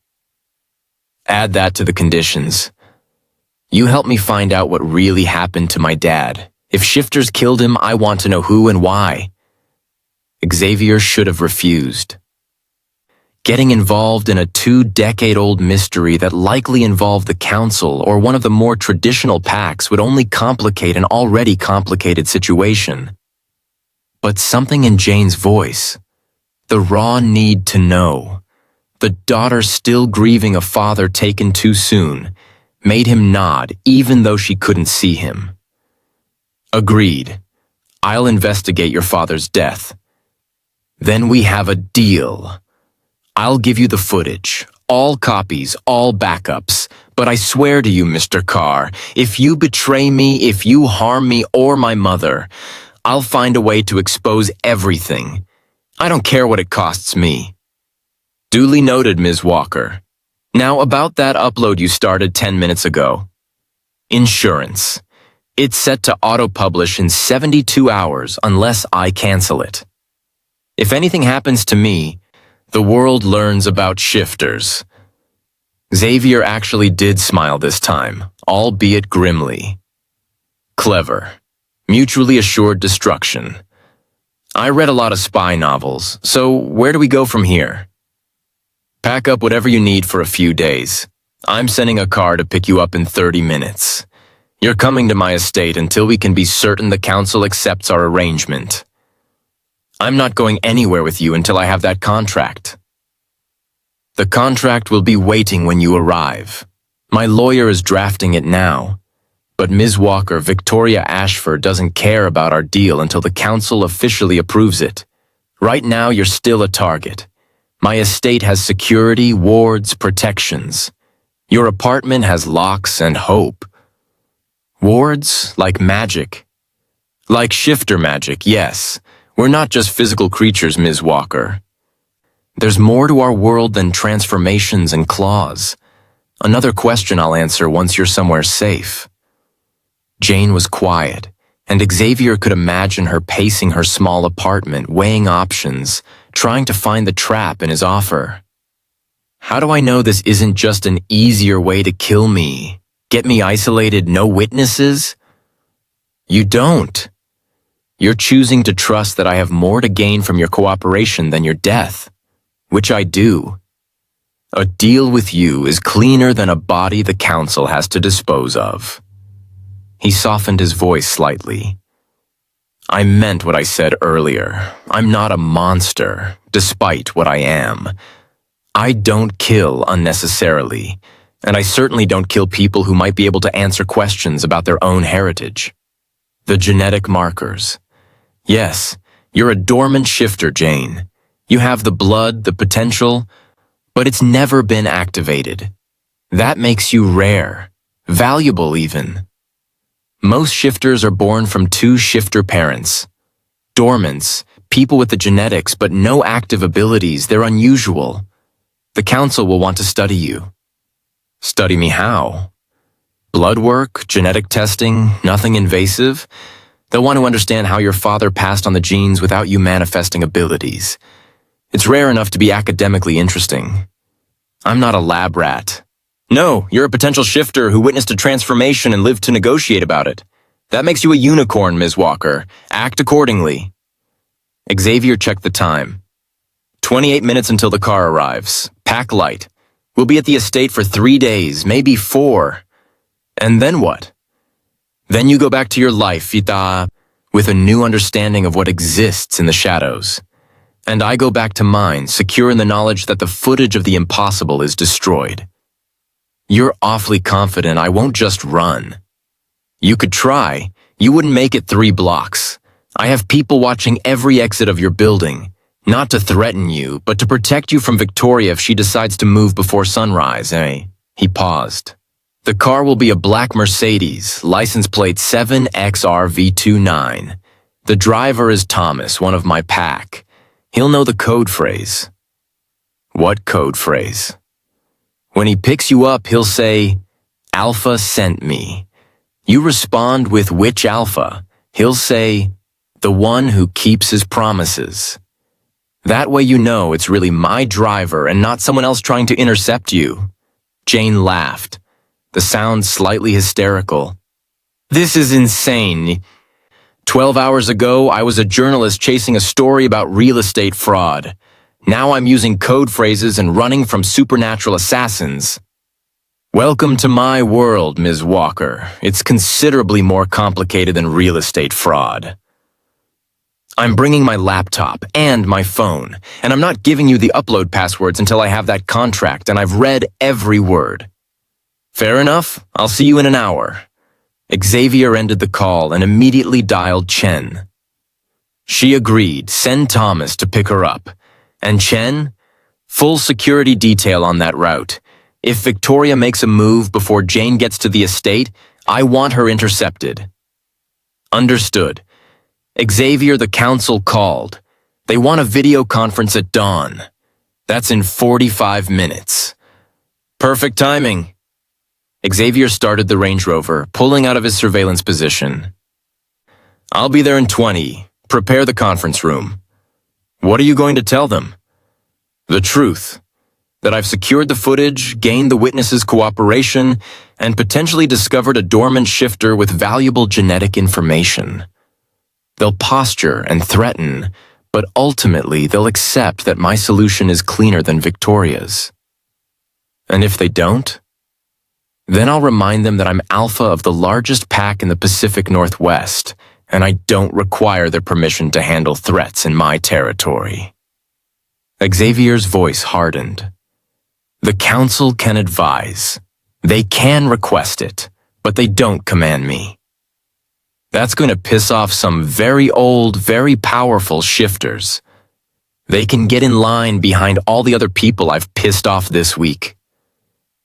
Add that to the conditions. You help me find out what really happened to my dad. If shifters killed him, I want to know who and why. Xavier should have refused. Getting involved in a 2-decade-old mystery that likely involved the council or one of the more traditional packs would only complicate an already complicated situation. But something in Jane's voice, the raw need to know, the daughter still grieving a father taken too soon, made him nod even though she couldn't see him. Agreed. I'll investigate your father's death. Then we have a deal. I'll give you the footage, all copies, all backups, but I swear to you, Mr. Carr, if you betray me, if you harm me or my mother, I'll find a way to expose everything. I don't care what it costs me. Duly noted, Ms. Walker. Now about that upload you started 10 minutes ago. Insurance. It's set to auto-publish in 72 hours unless I cancel it. If anything happens to me, the world learns about shifters. Xavier actually did smile this time, albeit grimly. Clever. Mutually assured destruction. I read a lot of spy novels, so where do we go from here? Pack up whatever you need for a few days. I'm sending a car to pick you up in 30 minutes. You're coming to my estate until we can be certain the council accepts our arrangement. I'm not going anywhere with you until I have that contract. The contract will be waiting when you arrive. My lawyer is drafting it now. But Ms. Walker, Victoria Ashford doesn't care about our deal until the council officially approves it. Right now, you're still a target. My estate has security, wards, protections. Your apartment has locks and hope. Wards, like magic. Like shifter magic, yes. We're not just physical creatures, Ms. Walker. There's more to our world than transformations and claws. Another question I'll answer once you're somewhere safe. Jane was quiet, and Xavier could imagine her pacing her small apartment, weighing options, trying to find the trap in his offer. How do I know this isn't just an easier way to kill me? Get me isolated, no witnesses? You don't. You're choosing to trust that I have more to gain from your cooperation than your death, which I do. A deal with you is cleaner than a body the council has to dispose of. He softened his voice slightly. I meant what I said earlier. I'm not a monster, despite what I am. I don't kill unnecessarily, and I certainly don't kill people who might be able to answer questions about their own heritage. The genetic markers. Yes, you're a dormant shifter, Jane. You have the blood, the potential, but it's never been activated. That makes you rare, valuable even. Most shifters are born from two shifter parents. Dormants, people with the genetics but no active abilities, they're unusual. The council will want to study you. Study me how? Blood work, genetic testing, nothing invasive? They'll want to understand how your father passed on the genes without you manifesting abilities. It's rare enough to be academically interesting. I'm not a lab rat. No, you're a potential shifter who witnessed a transformation and lived to negotiate about it. That makes you a unicorn, Ms. Walker. Act accordingly. Xavier checked the time. 28 minutes until the car arrives. Pack light. We'll be at the estate for 3 days, maybe 4. And then what? Then you go back to your life, Ita, with a new understanding of what exists in the shadows. And I go back to mine, secure in the knowledge that the footage of the impossible is destroyed. You're awfully confident I won't just run. You could try. You wouldn't make it 3 blocks. I have people watching every exit of your building, not to threaten you, but to protect you from Victoria if she decides to move before sunrise, eh? He paused. The car will be a black Mercedes, license plate 7XRV29. The driver is Thomas, one of my pack. He'll know the code phrase. What code phrase? When he picks you up, he'll say, Alpha sent me. You respond with which Alpha? He'll say, the one who keeps his promises. That way you know it's really my driver and not someone else trying to intercept you. Jane laughed, the sound slightly hysterical. This is insane. 12 hours ago, I was a journalist chasing a story about real estate fraud. Now I'm using code phrases and running from supernatural assassins. Welcome to my world, Ms. Walker. It's considerably more complicated than real estate fraud. I'm bringing my laptop and my phone, and I'm not giving you the upload passwords until I have that contract and I've read every word. Fair enough, I'll see you in an hour. Xavier ended the call and immediately dialed Chen. She agreed, send Thomas to pick her up. And Chen? Full security detail on that route. If Victoria makes a move before Jane gets to the estate, I want her intercepted. Understood. Xavier, the council called. They want a video conference at dawn. That's in 45 minutes. Perfect timing. Xavier started the Range Rover, pulling out of his surveillance position. I'll be there in 20. Prepare the conference room. What are you going to tell them? The truth. That I've secured the footage, gained the witnesses' cooperation, and potentially discovered a dormant shifter with valuable genetic information. They'll posture and threaten, but ultimately they'll accept that my solution is cleaner than Victoria's. And if they don't? Then I'll remind them that I'm alpha of the largest pack in the Pacific Northwest, and I don't require their permission to handle threats in my territory. Xavier's voice hardened. The council can advise. They can request it, but they don't command me. That's going to piss off some very old, very powerful shifters. They can get in line behind all the other people I've pissed off this week.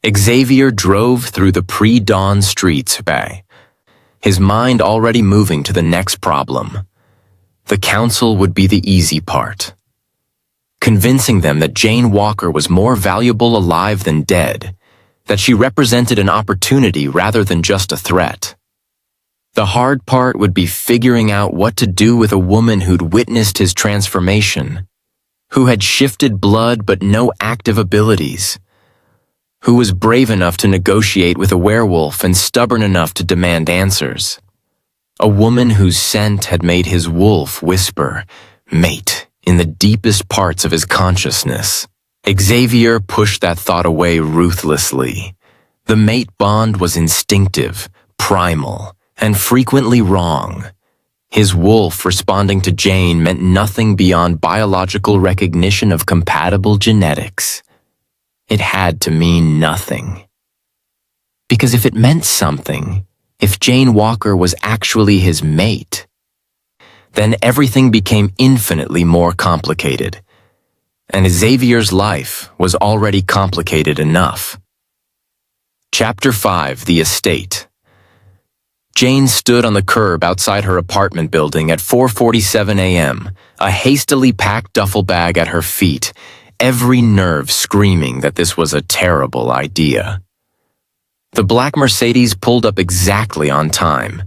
Xavier drove through the pre-dawn streets, his mind already moving to the next problem. The council would be the easy part. Convincing them that Jane Walker was more valuable alive than dead, that she represented an opportunity rather than just a threat. The hard part would be figuring out what to do with a woman who'd witnessed his transformation, who had shifted blood but no active abilities, who was brave enough to negotiate with a werewolf and stubborn enough to demand answers. A woman whose scent had made his wolf whisper, "Mate," in the deepest parts of his consciousness. Xavier pushed that thought away ruthlessly. The mate bond was instinctive, primal, and frequently wrong. His wolf responding to Jane meant nothing beyond biological recognition of compatible genetics. It had to mean nothing. Because if it meant something, if Jane Walker was actually his mate, then everything became infinitely more complicated. And Xavier's life was already complicated enough. Chapter 5: The Estate. Jane stood on the curb outside her apartment building at 4:47 a.m., a hastily packed duffel bag at her feet, every nerve screaming that this was a terrible idea. The black Mercedes pulled up exactly on time,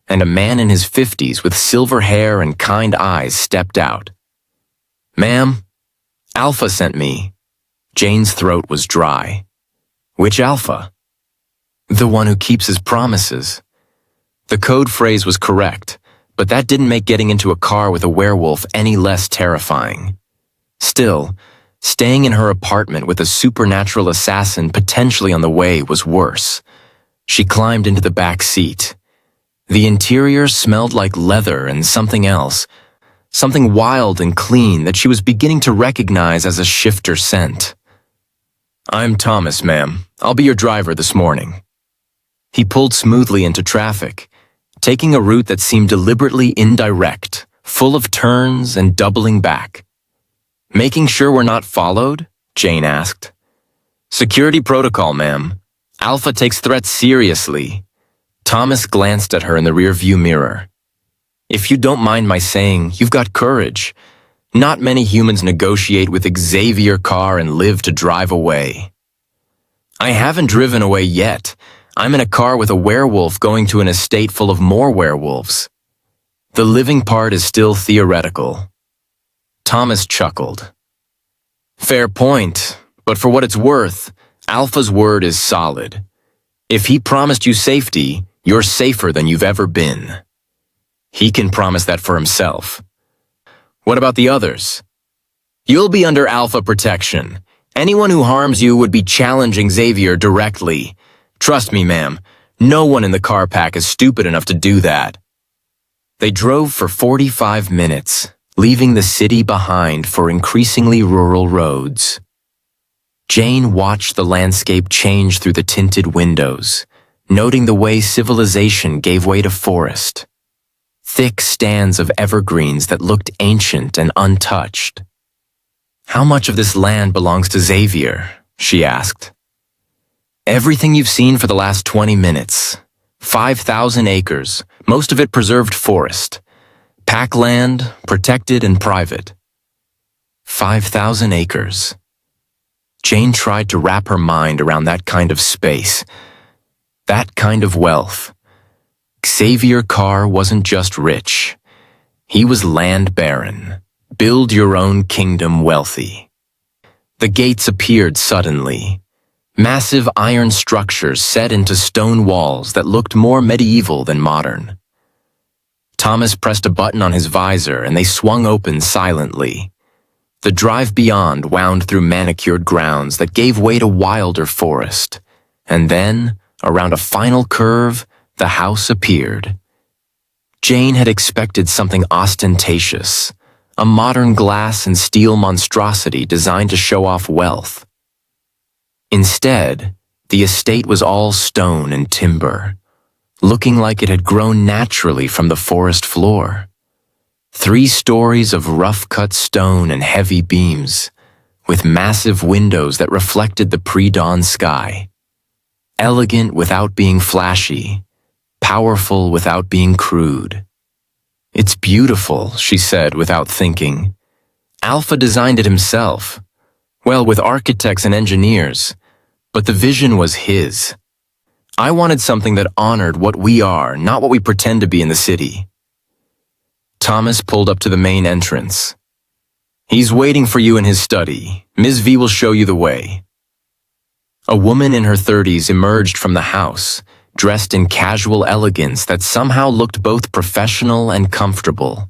and a man in his 50s with silver hair and kind eyes stepped out. "Ma'am, Alpha sent me." Jane's throat was dry. "Which Alpha?" "The one who keeps his promises." The code phrase was correct, but that didn't make getting into a car with a werewolf any less terrifying. Still, staying in her apartment with a supernatural assassin potentially on the way was worse. She climbed into the back seat. The interior smelled like leather and something else, something wild and clean that she was beginning to recognize as a shifter scent. "I'm Thomas, ma'am. I'll be your driver this morning." He pulled smoothly into traffic, taking a route that seemed deliberately indirect, full of turns and doubling back. "Making sure we're not followed?" Jane asked. "Security protocol, ma'am. Alpha takes threats seriously." Thomas glanced at her in the rearview mirror. "If you don't mind my saying, you've got courage. Not many humans negotiate with Xavier Carr and live to drive away." "I haven't driven away yet. I'm in a car with a werewolf going to an estate full of more werewolves. The living part is still theoretical." Thomas chuckled. "Fair point, but for what it's worth, Alpha's word is solid. If he promised you safety, you're safer than you've ever been. He can promise that for himself. What about the others? You'll be under Alpha protection. Anyone who harms you would be challenging Xavier directly. Trust me, ma'am, no one in the car pack is stupid enough to do that." They drove for 45 minutes, leaving the city behind for increasingly rural roads. Jane watched the landscape change through the tinted windows, noting the way civilization gave way to forest. Thick stands of evergreens that looked ancient and untouched. "How much of this land belongs to Xavier?" she asked. "Everything you've seen for the last 20 minutes. 5,000 acres, most of it preserved forest. Pack land, protected and private." 5,000 acres. Jane tried to wrap her mind around that kind of space, that kind of wealth. Xavier Carr wasn't just rich. He was land baron, build your own kingdom wealthy. The gates appeared suddenly. Massive iron structures set into stone walls that looked more medieval than modern. Thomas pressed a button on his visor and they swung open silently. The drive beyond wound through manicured grounds that gave way to wilder forest. And then, around a final curve, the house appeared. Jane had expected something ostentatious, a modern glass and steel monstrosity designed to show off wealth. Instead, the estate was all stone and timber, looking like it had grown naturally from the forest floor. 3 stories of rough-cut stone and heavy beams, with massive windows that reflected the pre-dawn sky. Elegant without being flashy, powerful without being crude. "It's beautiful," she said without thinking. "Alpha designed it himself. Well, with architects and engineers. But the vision was his. I wanted something that honored what we are, not what we pretend to be in the city." Thomas pulled up to the main entrance. "He's waiting for you in his study. Ms. V will show you the way." A woman in her 30s emerged from the house, dressed in casual elegance that somehow looked both professional and comfortable.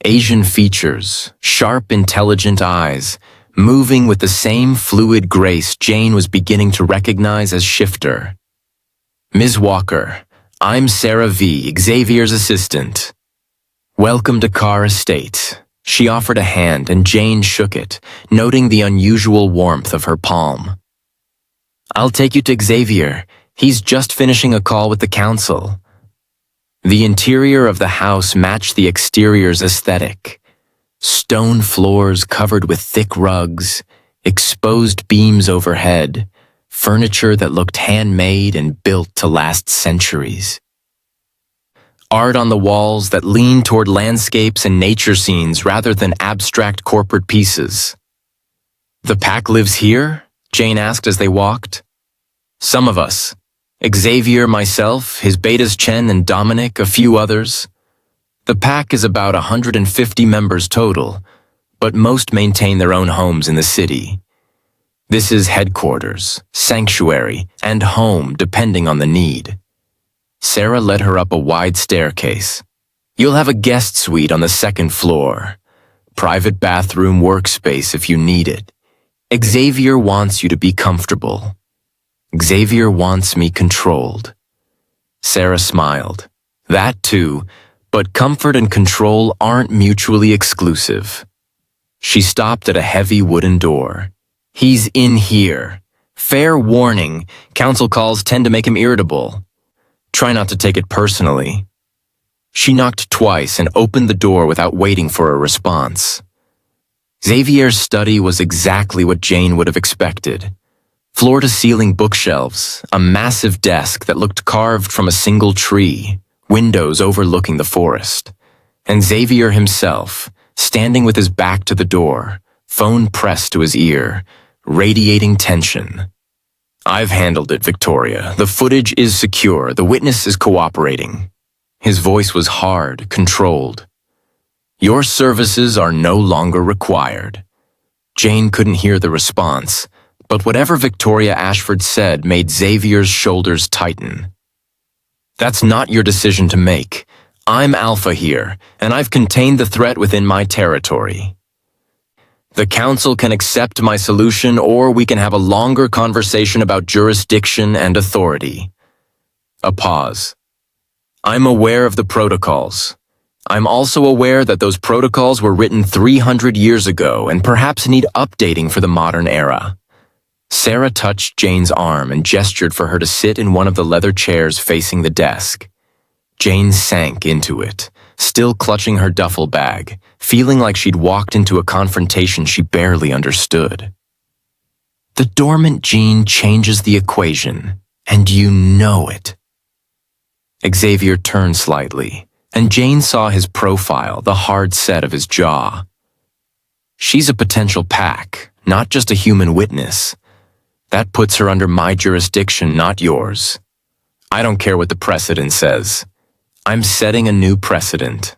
Asian features, sharp, intelligent eyes, moving with the same fluid grace Jane was beginning to recognize as shifter. "Ms. Walker, I'm Sarah V., Xavier's assistant." "Welcome to Carr Estate." She offered a hand and Jane shook it, noting the unusual warmth of her palm. "I'll take you to Xavier. He's just finishing a call with the council." The interior of the house matched the exterior's aesthetic. Stone floors covered with thick rugs, exposed beams overhead, furniture that looked handmade and built to last centuries. Art on the walls that leaned toward landscapes and nature scenes rather than abstract corporate pieces. "The pack lives here?" Jane asked as they walked. "Some of us. Xavier, myself, his betas Chen and Dominic, a few others. The pack is about 150 members total, but most maintain their own homes in the city. This is headquarters, sanctuary, and home depending on the need." Sarah led her up a wide staircase. "You'll have a guest suite on the second floor. Private bathroom workspace if you need it. Xavier wants you to be comfortable. Xavier wants me controlled." Sarah smiled. "That too, but comfort and control aren't mutually exclusive." She stopped at a heavy wooden door. "He's in here. Fair warning, council calls tend to make him irritable. Try not to take it personally." She knocked twice and opened the door without waiting for a response. Xavier's study was exactly what Jane would have expected. Floor-to-ceiling bookshelves, a massive desk that looked carved from a single tree, windows overlooking the forest, and Xavier himself, standing with his back to the door, phone pressed to his ear, radiating tension. "I've handled it, Victoria. The footage is secure. The witness is cooperating." His voice was hard, controlled. "Your services are no longer required." Jane couldn't hear the response, but whatever Victoria Ashford said made Xavier's shoulders tighten. "That's not your decision to make. I'm Alpha here, and I've contained the threat within my territory. The council can accept my solution, or we can have a longer conversation about jurisdiction and authority." A pause. "I'm aware of the protocols. I'm also aware that those protocols were written 300 years ago and perhaps need updating for the modern era." Sarah touched Jane's arm and gestured for her to sit in one of the leather chairs facing the desk. Jane sank into it, still clutching her duffel bag, feeling like she'd walked into a confrontation she barely understood. "The dormant gene changes the equation, and you know it." Xavier turned slightly, and Jane saw his profile, the hard set of his jaw. "She's a potential pack, not just a human witness. That puts her under my jurisdiction, not yours. I don't care what the precedent says. I'm setting a new precedent."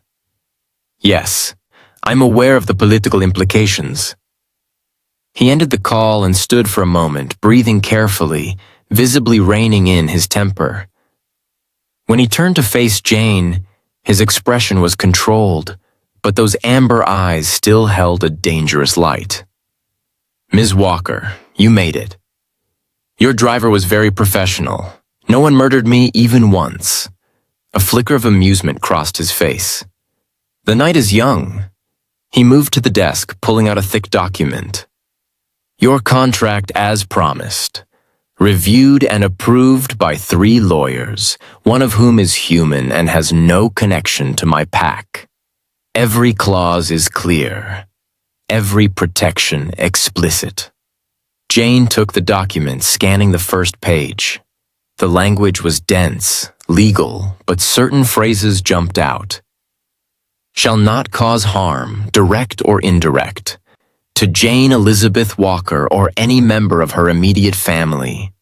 "Yes, I'm aware of the political implications." He ended the call and stood for a moment, breathing carefully, visibly reining in his temper. When he turned to face Jane, his expression was controlled, but those amber eyes still held a dangerous light. "Ms. Walker, you made it. Your driver was very professional. No one murdered me even once." A flicker of amusement crossed his face. "The night is young." He moved to the desk, pulling out a thick document. "Your contract as promised. Reviewed and approved by 3 lawyers, one of whom is human and has no connection to my pack. Every clause is clear. Every protection explicit." Jane took the document, scanning the first page. The language was dense, legal, but certain phrases jumped out. "Shall not cause harm, direct or indirect, to Jane Elizabeth Walker or any member of her immediate family.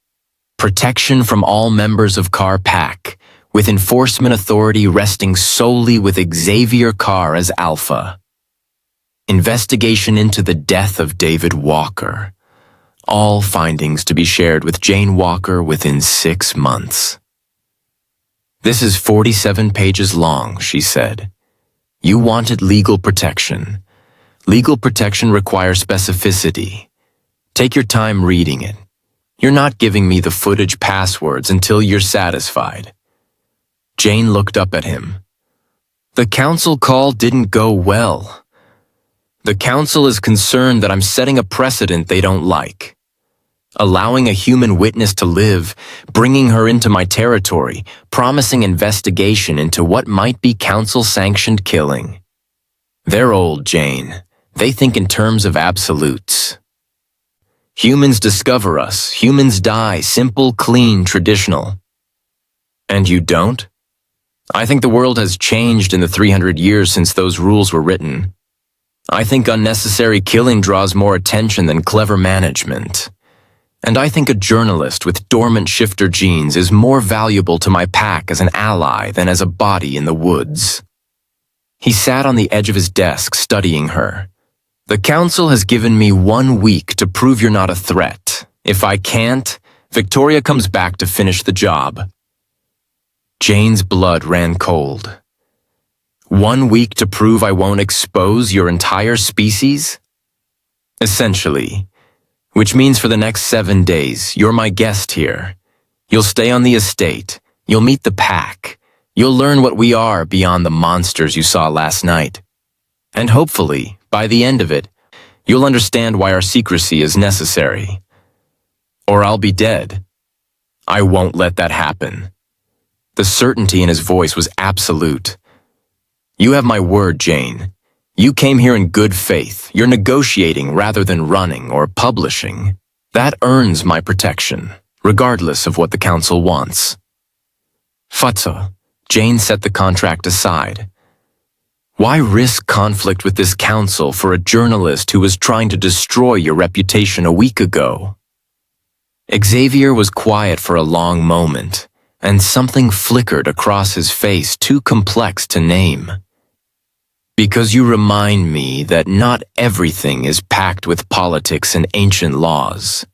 Protection from all members of Carr Pack, with enforcement authority resting solely with Xavier Carr as Alpha. Investigation into the death of David Walker. All findings to be shared with Jane Walker within 6 months." "This is 47 pages long," she said. "You wanted legal protection. Legal protection requires specificity. Take your time reading it. You're not giving me the footage passwords until you're satisfied." Jane looked up at him. "The council call didn't go well. The council is concerned that I'm setting a precedent they don't like. Allowing a human witness to live, bringing her into my territory, promising investigation into what might be council-sanctioned killing. They're old, Jane. They think in terms of absolutes." Humans discover us. Humans die. Simple, clean, traditional. And you don't? I think the world has changed in the 300 years since those rules were written. I think unnecessary killing draws more attention than clever management. And I think a journalist with dormant shifter genes is more valuable to my pack as an ally than as a body in the woods. He sat on the edge of his desk, studying her. The council has given me 1 week to prove you're not a threat. If I can't, Victoria comes back to finish the job. Jane's blood ran cold. 1 week to prove I won't expose your entire species? Essentially. Which means for the next 7 days, you're my guest here. You'll stay on the estate. You'll meet the pack. You'll learn what we are beyond the monsters you saw last night. And hopefully, by the end of it, you'll understand why our secrecy is necessary. Or I'll be dead. I won't let that happen. The certainty in his voice was absolute. You have my word, Jane. You came here in good faith. You're negotiating rather than running or publishing. That earns my protection, regardless of what the council wants. Fatso, Jane set the contract aside. Why risk conflict with this council for a journalist who was trying to destroy your reputation a week ago? Xavier was quiet for a long moment, and something flickered across his face too complex to name. Because you remind me that not everything is packed with politics and ancient laws.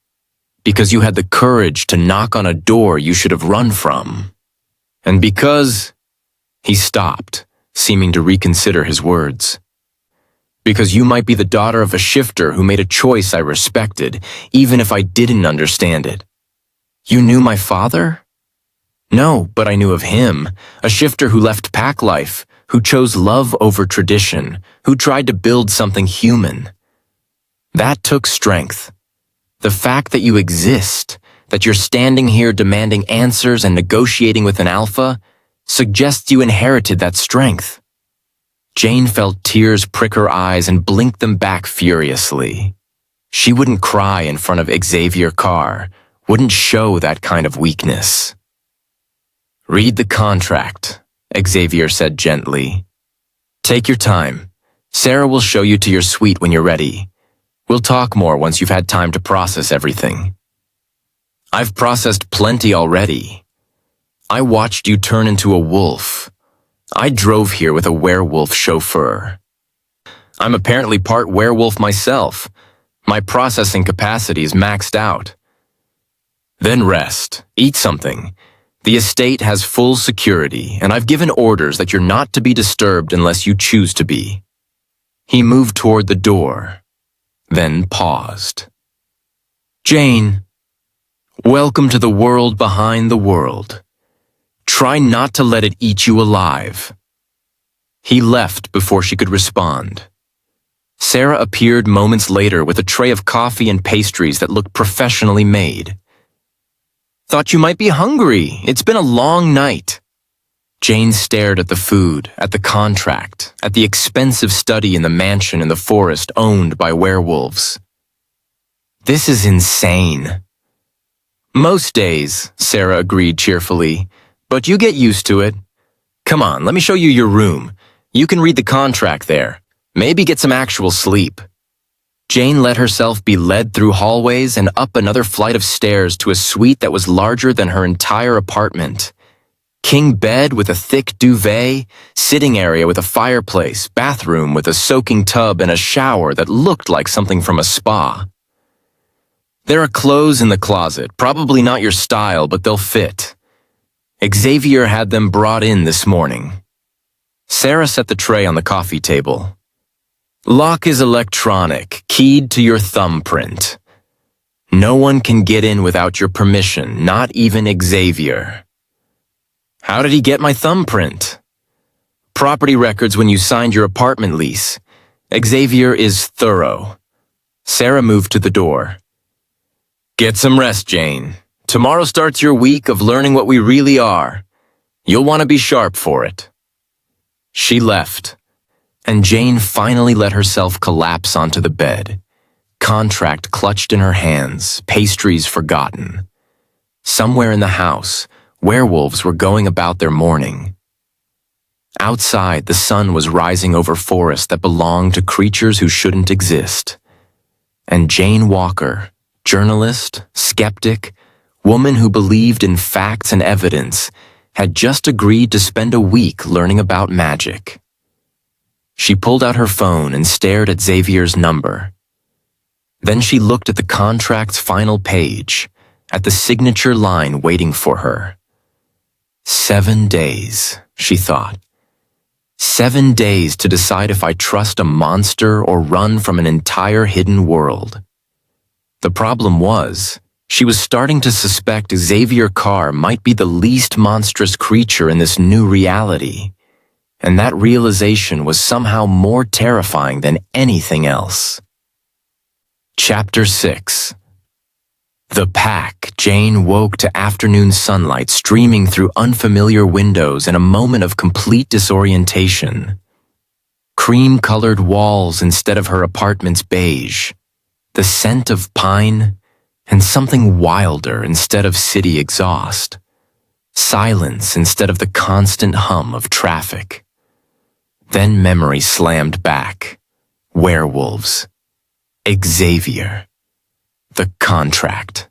Because you had the courage to knock on a door you should have run from. And because... He stopped, seeming to reconsider his words. Because you might be the daughter of a shifter who made a choice I respected, even if I didn't understand it. You knew my father? No, but I knew of him, a shifter who left pack life, who chose love over tradition, who tried to build something human. That took strength. The fact that you exist, that you're standing here demanding answers and negotiating with an alpha, suggests you inherited that strength. Jane felt tears prick her eyes and blinked them back furiously. She wouldn't cry in front of Xavier Carr, wouldn't show that kind of weakness. Read the contract, Xavier said gently. Take your time. Sarah will show you to your suite when you're ready. We'll talk more once you've had time to process everything. I've processed plenty already. I watched you turn into a wolf. I drove here with a werewolf chauffeur. I'm apparently part werewolf myself. My processing capacity is maxed out. Then rest. Eat something. The estate has full security, and I've given orders that you're not to be disturbed unless you choose to be. He moved toward the door, then paused. Jane, welcome to the world behind the world. Try not to let it eat you alive. He left before she could respond. Sarah appeared moments later with a tray of coffee and pastries that looked professionally made. Thought you might be hungry. It's been a long night. Jane stared at the food, at the contract, at the expensive study in the mansion in the forest owned by werewolves. This is insane. Most days, Sarah agreed cheerfully, but you get used to it. Come on, let me show you your room. You can read the contract there. Maybe get some actual sleep. Jane let herself be led through hallways and up another flight of stairs to a suite that was larger than her entire apartment. King bed with a thick duvet, sitting area with a fireplace, bathroom with a soaking tub and a shower that looked like something from a spa. There are clothes in the closet, probably not your style, but they'll fit. Xavier had them brought in this morning. Sarah set the tray on the coffee table. Lock is electronic, keyed to your thumbprint. No one can get in without your permission, not even Xavier. How did he get my thumbprint? Property records when you signed your apartment lease. Xavier is thorough. Sarah moved to the door. Get some rest, Jane. Tomorrow starts your week of learning what we really are. You'll want to be sharp for it. She left, and Jane finally let herself collapse onto the bed. contract clutched in her hands, pastries forgotten. Somewhere in the house, werewolves were going about their morning. Outside, the sun was rising over forests that belonged to creatures who shouldn't exist. And Jane Walker, journalist, skeptic, woman who believed in facts and evidence, had just agreed to spend a week learning about magic. She pulled out her phone and stared at Xavier's number. Then she looked at the contract's final page, at the signature line waiting for her. 7 days, she thought. 7 days to decide if I trust a monster or run from an entire hidden world. The problem was, she was starting to suspect Xavier Carr might be the least monstrous creature in this new reality, and that realization was somehow more terrifying than anything else. Chapter 6. The pack. Jane woke to afternoon sunlight streaming through unfamiliar windows in a moment of complete disorientation. Cream-colored walls instead of her apartment's beige, the scent of pine, and something wilder instead of city exhaust. Silence instead of the constant hum of traffic. Then memory slammed back. Werewolves. Xavier. The contract.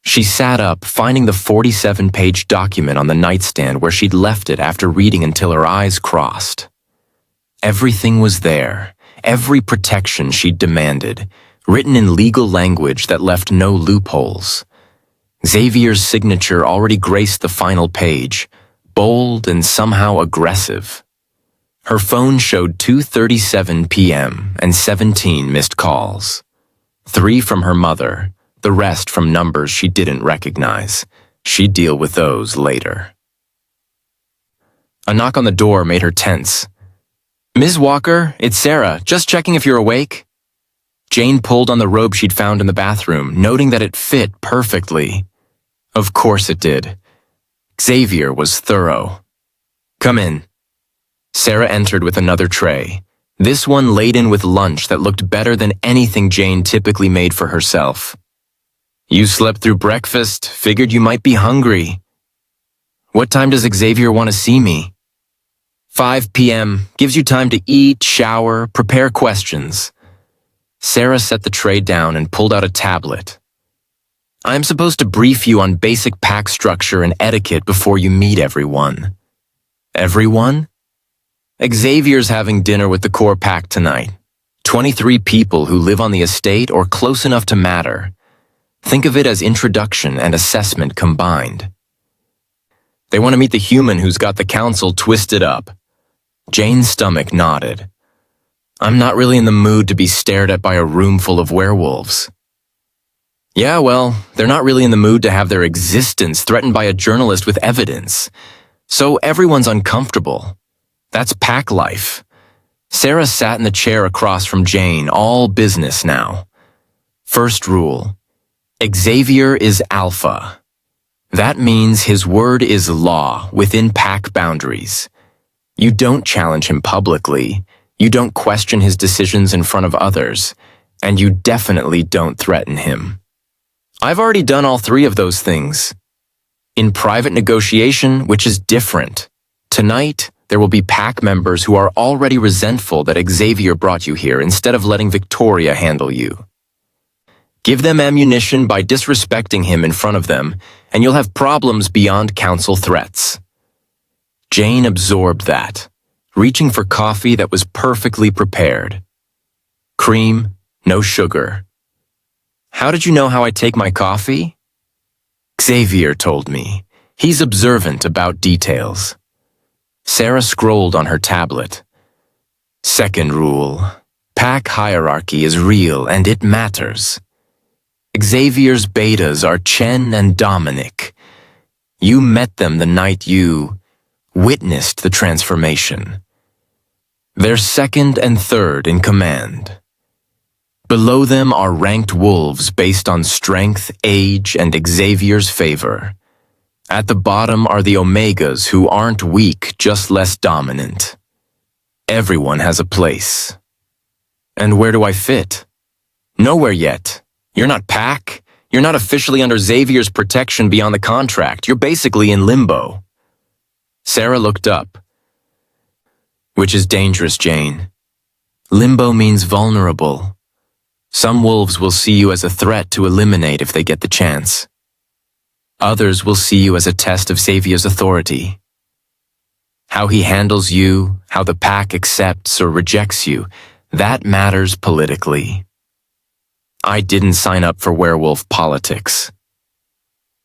She sat up, finding the 47-page document on the nightstand where she'd left it after reading until her eyes crossed. Everything was there, every protection she'd demanded, written in legal language that left no loopholes. Xavier's signature already graced the final page, bold and somehow aggressive. Her phone showed 2:37 p.m. and 17 missed calls. 3 from her mother, the rest from numbers she didn't recognize. She'd deal with those later. A knock on the door made her tense. "Ms. Walker, it's Sarah, just checking if you're awake." Jane pulled on the robe she'd found in the bathroom, noting that it fit perfectly. Of course it did. Xavier was thorough. "Come in." Sarah entered with another tray, this one laden with lunch that looked better than anything Jane typically made for herself. "You slept through breakfast, figured you might be hungry." "What time does Xavier want to see me?" 5 p.m. Gives you time to eat, shower, prepare questions. Sarah set the tray down and pulled out a tablet. "I'm supposed to brief you on basic pack structure and etiquette before you meet everyone." "Everyone?" "Xavier's having dinner with the core pack tonight. 23 people who live on the estate or close enough to matter. Think of it as introduction and assessment combined. They want to meet the human who's got the council twisted up." Jane's stomach nodded. "I'm not really in the mood to be stared at by a room full of werewolves." "Yeah, well, they're not really in the mood to have their existence threatened by a journalist with evidence. So everyone's uncomfortable. That's pack life." Sarah sat in the chair across from Jane, all business now. First rule. Xavier is alpha. That means his word is law within pack boundaries. You don't challenge him publicly, you don't question his decisions in front of others, and you definitely don't threaten him. I've already done all 3 of those things. In private negotiation, which is different. Tonight, there will be pack members who are already resentful that Xavier brought you here instead of letting Victoria handle you. Give them ammunition by disrespecting him in front of them, and you'll have problems beyond council threats. Jane absorbed that, reaching for coffee that was perfectly prepared. Cream, no sugar. "How did you know how I take my coffee?" "Xavier told me. He's observant about details." Sarah scrolled on her tablet. Second rule. Pack hierarchy is real and it matters. Xavier's betas are Chen and Dominic. You met them the night you witnessed the transformation. They're second and third in command. Below them are ranked wolves based on strength, age, and Xavier's favor. At the bottom are the Omegas who aren't weak, just less dominant. Everyone has a place. And where do I fit? Nowhere yet. You're not Pac. You're not officially under Xavier's protection beyond the contract. You're basically in limbo. Sarah looked up. Which is dangerous, Jane. Limbo means vulnerable. Some wolves will see you as a threat to eliminate if they get the chance. Others will see you as a test of Xavier's authority. How he handles you, how the pack accepts or rejects you, that matters politically. I didn't sign up for werewolf politics.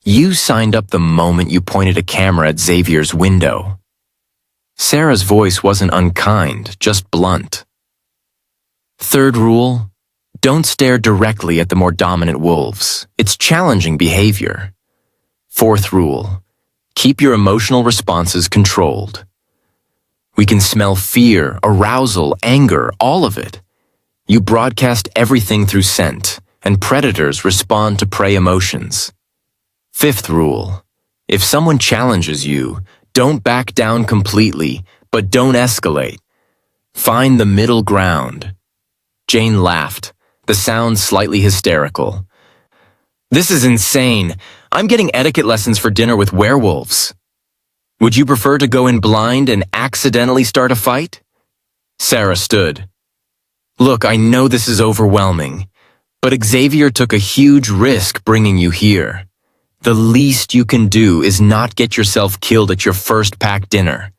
You signed up the moment you pointed a camera at Xavier's window. Sarah's voice wasn't unkind, just blunt. Third rule, don't stare directly at the more dominant wolves. It's challenging behavior. Fourth rule, keep your emotional responses controlled. We can smell fear, arousal, anger, all of it. You broadcast everything through scent, and predators respond to prey emotions. Fifth rule, if someone challenges you, don't back down completely, but don't escalate. Find the middle ground. Jane laughed, the sound slightly hysterical. This is insane. I'm getting etiquette lessons for dinner with werewolves. Would you prefer to go in blind and accidentally start a fight? Sarah stood. Look, I know this is overwhelming, but Xavier took a huge risk bringing you here. The least you can do is not get yourself killed at your first pack dinner.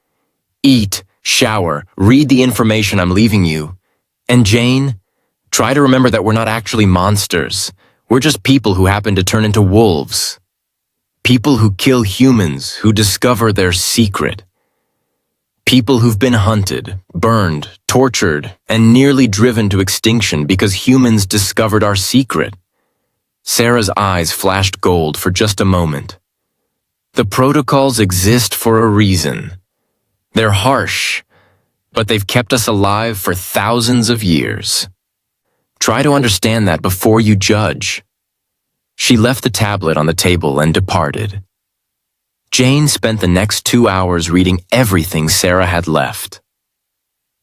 Eat, shower, read the information I'm leaving you. And Jane, try to remember that we're not actually monsters. We're just people who happen to turn into wolves. People who kill humans, who discover their secret. People who've been hunted, burned, tortured, and nearly driven to extinction because humans discovered our secret. Sarah's eyes flashed gold for just a moment. The protocols exist for a reason. They're harsh, but they've kept us alive for thousands of years. Try to understand that before you judge. She left the tablet on the table and departed. Jane spent the next 2 hours reading everything Sarah had left.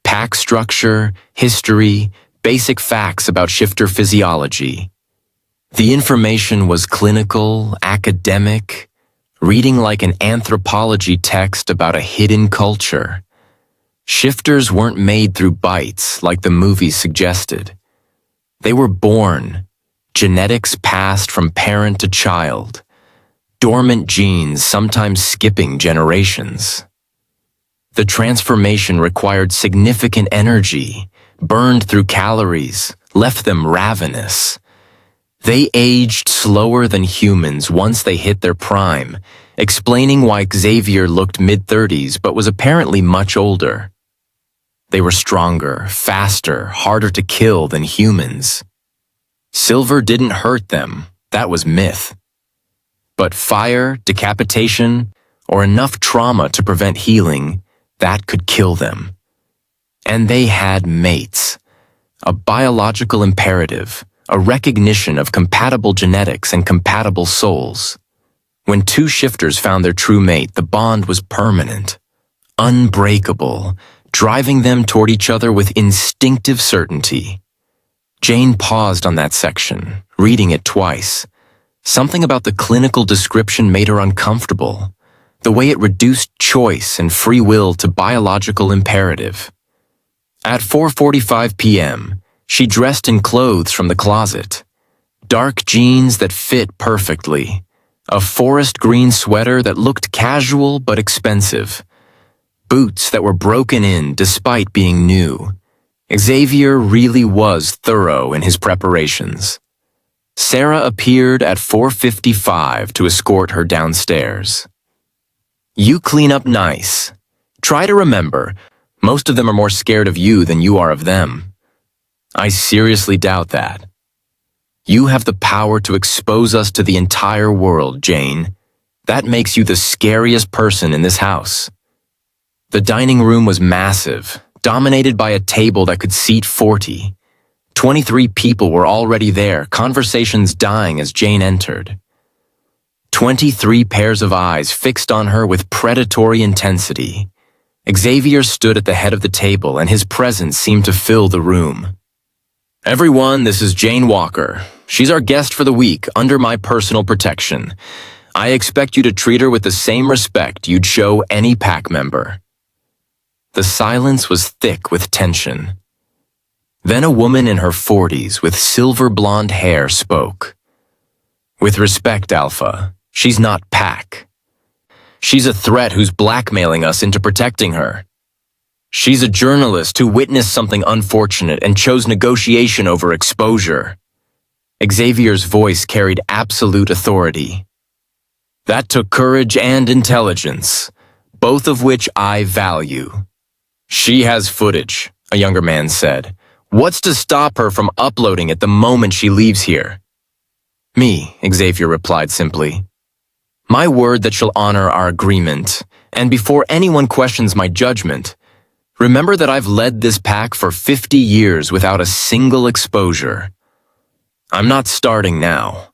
Pack structure, history, basic facts about shifter physiology. The information was clinical, academic, reading like an anthropology text about a hidden culture. Shifters weren't made through bites like the movies suggested. They were born, genetics passed from parent to child, dormant genes sometimes skipping generations. The transformation required significant energy, burned through calories, left them ravenous. They aged slower than humans once they hit their prime, explaining why Xavier looked mid-30s but was apparently much older. They were stronger, faster, harder to kill than humans. Silver didn't hurt them, that was myth. But fire, decapitation, or enough trauma to prevent healing, that could kill them. And they had mates, a biological imperative, a recognition of compatible genetics and compatible souls. When two shifters found their true mate, the bond was permanent, unbreakable, driving them toward each other with instinctive certainty. Jane paused on that section, reading it twice. Something about the clinical description made her uncomfortable, the way it reduced choice and free will to biological imperative. At 4:45 p.m., she dressed in clothes from the closet. Dark jeans that fit perfectly, a forest green sweater that looked casual but expensive, boots that were broken in despite being new. Xavier really was thorough in his preparations. Sarah appeared at 4:55 to escort her downstairs. You clean up nice. Try to remember, most of them are more scared of you than you are of them. I seriously doubt that. You have the power to expose us to the entire world, Jane. That makes you the scariest person in this house. The dining room was massive, dominated by a table that could seat 40. 23 people were already there, conversations dying as Jane entered. 23 pairs of eyes fixed on her with predatory intensity. Xavier stood at the head of the table, and his presence seemed to fill the room. Everyone, this is Jane Walker. She's our guest for the week, under my personal protection. I expect you to treat her with the same respect you'd show any pack member." The silence was thick with tension. Then a woman in her 40s with silver blonde hair spoke. "With respect, Alpha, she's not pack. She's a threat who's blackmailing us into protecting her. She's a journalist who witnessed something unfortunate and chose negotiation over exposure." Xavier's voice carried absolute authority. "That took courage and intelligence, both of which I value." "She has footage," a younger man said. "What's to stop her from uploading it the moment she leaves here?" "Me," Xavier replied simply. "My word that she'll honor our agreement, and before anyone questions my judgment, remember that I've led this pack for 50 years without a single exposure. I'm not starting now."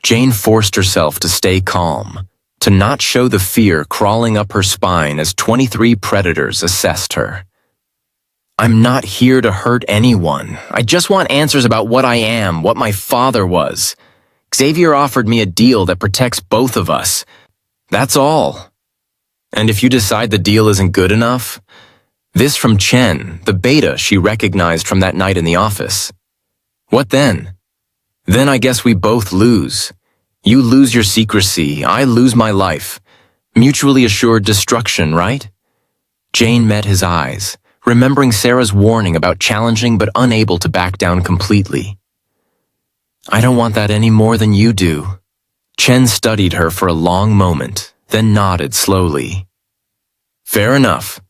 Jane forced herself to stay calm, to not show the fear crawling up her spine as 23 predators assessed her. "I'm not here to hurt anyone. I just want answers about what I am, what my father was. Xavier offered me a deal that protects both of us. That's all. And if you decide the deal isn't good enough..." This from Chen, the beta she recognized from that night in the office. "What then?" "Then I guess we both lose. You lose your secrecy, I lose my life. Mutually assured destruction, right?" Jane met his eyes, remembering Sarah's warning about challenging but unable to back down completely. "I don't want that any more than you do." Chen studied her for a long moment, then nodded slowly. "Fair enough."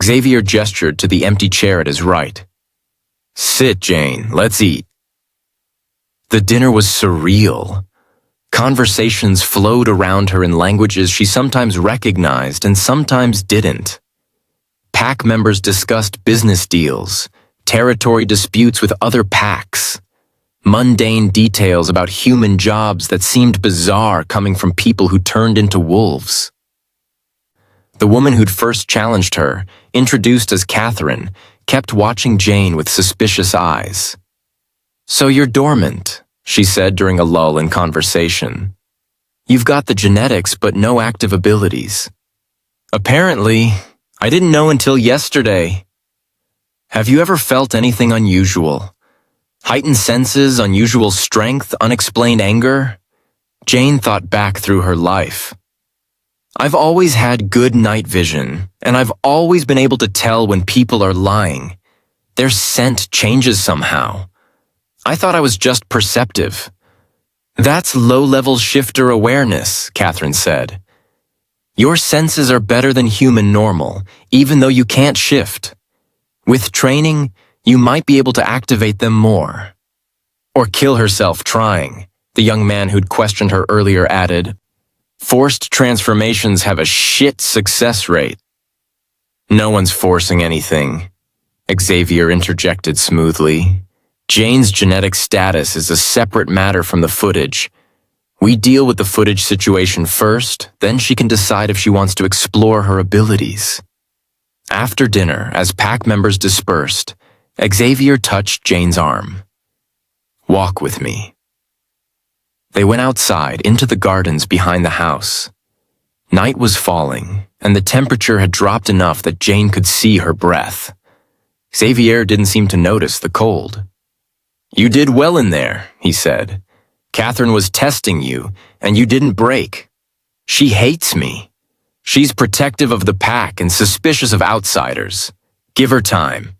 Xavier gestured to the empty chair at his right. "Sit, Jane, let's eat." The dinner was surreal. Conversations flowed around her in languages she sometimes recognized and sometimes didn't. Pack members discussed business deals, territory disputes with other packs, mundane details about human jobs that seemed bizarre coming from people who turned into wolves. The woman who'd first challenged her, introduced as Catherine, kept watching Jane with suspicious eyes. "So you're dormant," she said during a lull in conversation. "You've got the genetics but no active abilities." "Apparently, I didn't know until yesterday." "Have you ever felt anything unusual? Heightened senses, unusual strength, unexplained anger?" Jane thought back through her life. "I've always had good night vision, and I've always been able to tell when people are lying. Their scent changes somehow. I thought I was just perceptive." "That's low-level shifter awareness," Catherine said. "Your senses are better than human normal, even though you can't shift. With training, you might be able to activate them more." "Or kill herself trying," the young man who'd questioned her earlier added. "Forced transformations have a shit success rate." "No one's forcing anything," Xavier interjected smoothly. "Jane's genetic status is a separate matter from the footage. We deal with the footage situation first, then she can decide if she wants to explore her abilities." After dinner, as pack members dispersed, Xavier touched Jane's arm. "Walk with me." They went outside into the gardens behind the house. Night was falling, and the temperature had dropped enough that Jane could see her breath. Xavier didn't seem to notice the cold. "You did well in there," he said. "Catherine was testing you, and you didn't break. She hates me. She's protective of the pack and suspicious of outsiders. Give her time."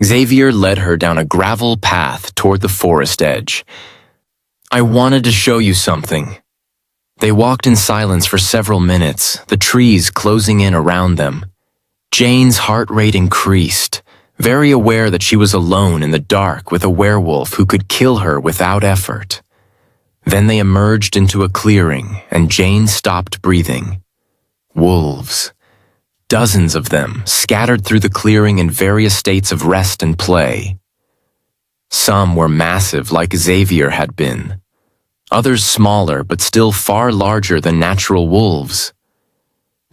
Xavier led her down a gravel path toward the forest edge. "I wanted to show you something." They walked in silence for several minutes, the trees closing in around them. Jane's heart rate increased, very aware that she was alone in the dark with a werewolf who could kill her without effort. Then they emerged into a clearing, and Jane stopped breathing. Wolves. Dozens of them, scattered through the clearing in various states of rest and play. Some were massive like Xavier had been. Others smaller but still far larger than natural wolves.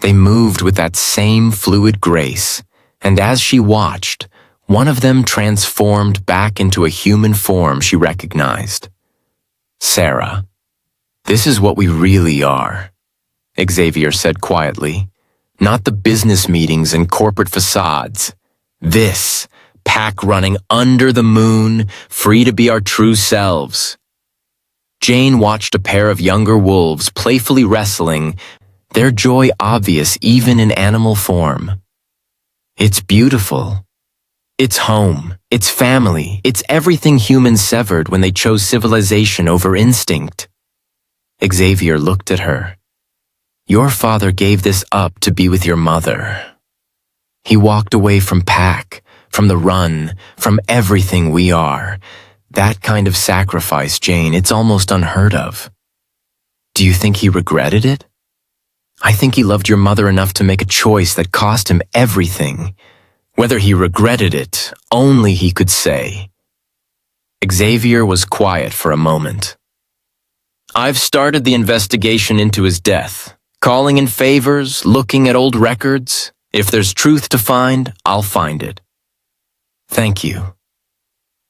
They moved with that same fluid grace, and as she watched, One of them transformed back into a human form she recognized. Sarah. This is what we really are, Xavier said quietly. Not the business meetings and corporate facades. This, pack running under the moon, free to be our true selves. Jane watched a pair of younger wolves playfully wrestling, their joy obvious even in animal form. It's beautiful. It's home. It's family. It's everything humans severed when they chose civilization over instinct. Xavier looked at her. Your father gave this up to be with your mother. He walked away from pack, from the run, from everything we are. That kind of sacrifice, Jane, it's almost unheard of. Do you think he regretted it? I think he loved your mother enough to make a choice that cost him everything. Whether he regretted it, only he could say. Xavier was quiet for a moment. I've started the investigation into his death, calling in favors, looking at old records. If there's truth to find, I'll find it. Thank you.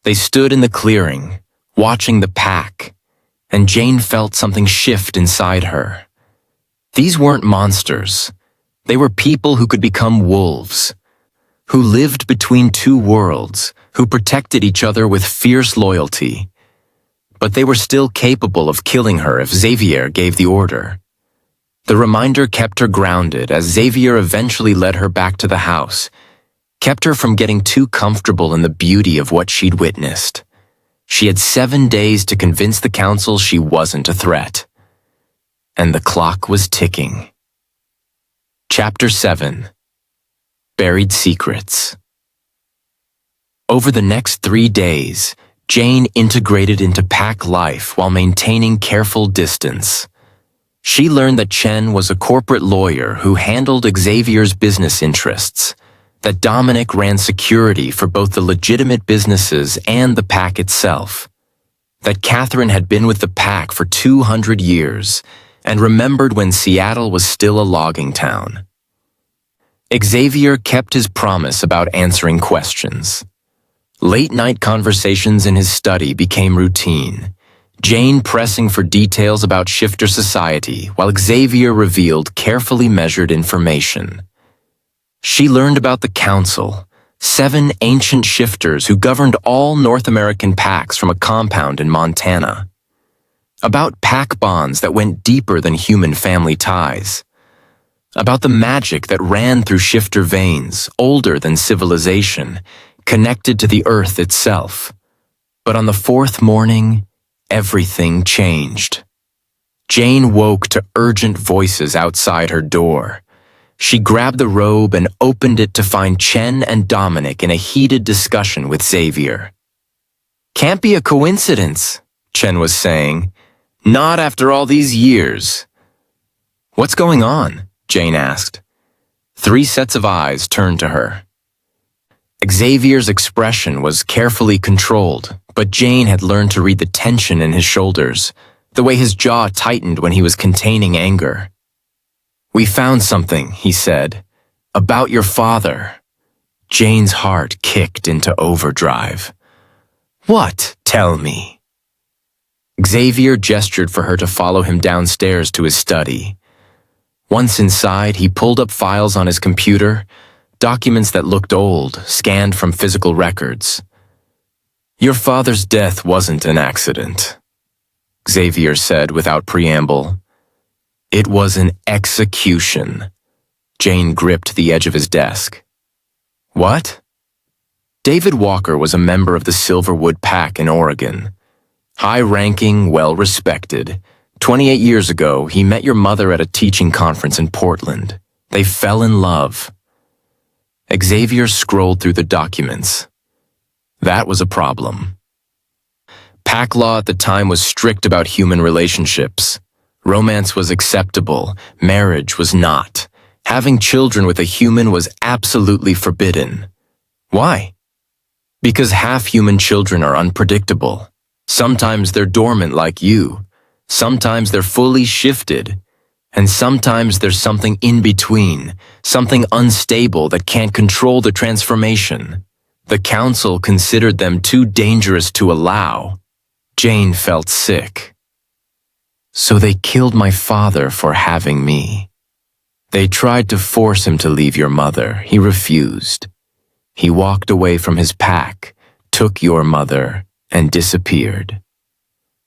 They stood in the clearing, watching the pack, and Jane felt something shift inside her. These weren't monsters. They were people who could become wolves, who lived between two worlds, who protected each other with fierce loyalty. But they were still capable of killing her if Xavier gave the order. The reminder kept her grounded as Xavier eventually led her back to the house, kept her from getting too comfortable in the beauty of what she'd witnessed. She had 7 days to convince the council she wasn't a threat. And the clock was ticking. Chapter 7. Buried Secrets. Over the next 3 days, Jane integrated into pack life while maintaining careful distance. She learned that Chen was a corporate lawyer who handled Xavier's business interests, that Dominic ran security for both the legitimate businesses and the pack itself, that Catherine had been with the pack for 200 years and remembered when Seattle was still a logging town. Xavier kept his promise about answering questions. Late-night conversations in his study became routine, Jane pressing for details about shifter society while Xavier revealed carefully measured information. She learned about the Council, 7 ancient shifters who governed all North American packs from a compound in Montana. About pack bonds that went deeper than human family ties. About the magic that ran through shifter veins, older than civilization, connected to the earth itself. But on the 4th morning, everything changed. Jane woke to urgent voices outside her door. She grabbed the robe and opened it to find Chen and Dominic in a heated discussion with Xavier. Can't be a coincidence, Chen was saying. Not after all these years. What's going on? Jane asked. 3 sets of eyes turned to her. Xavier's expression was carefully controlled, but Jane had learned to read the tension in his shoulders, the way his jaw tightened when he was containing anger. We found something, he said, about your father. Jane's heart kicked into overdrive. What? Tell me. Xavier gestured for her to follow him downstairs to his study. Once inside, he pulled up files on his computer, documents that looked old, scanned from physical records. Your father's death wasn't an accident, Xavier said without preamble. It was an execution. Jane gripped the edge of his desk. What? David Walker was a member of the Silverwood Pack in Oregon. High-ranking, well-respected. 28 years ago, he met your mother at a teaching conference in Portland. They fell in love. Xavier scrolled through the documents. That was a problem. Pack law at the time was strict about human relationships. Romance was acceptable, marriage was not. Having children with a human was absolutely forbidden. Why? Because half-human children are unpredictable. Sometimes they're dormant like you. Sometimes they're fully shifted. And sometimes there's something in between, something unstable that can't control the transformation. The council considered them too dangerous to allow. Jane felt sick. So they killed my father for having me. They tried to force him to leave your mother. He refused. He walked away from his pack, took your mother, and disappeared.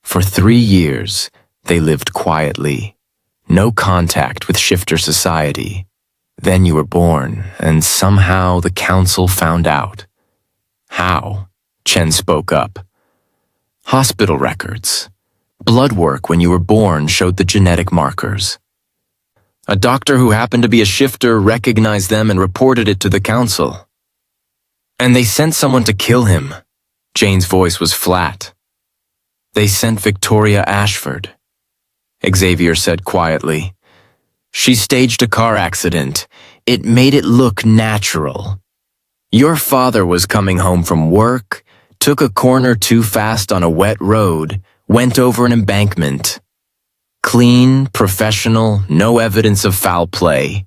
For 3 years, they lived quietly. No contact with shifter society. Then you were born, and somehow the council found out. How? Chen spoke up. Hospital records. Blood work when you were born showed the genetic markers. A doctor who happened to be a shifter recognized them and reported it to the council. And they sent someone to kill him. Jane's voice was flat. They sent Victoria Ashford. Xavier said quietly. She staged a car accident. It made it look natural. Your father was coming home from work, took a corner too fast on a wet road, went over an embankment. Clean, professional, no evidence of foul play.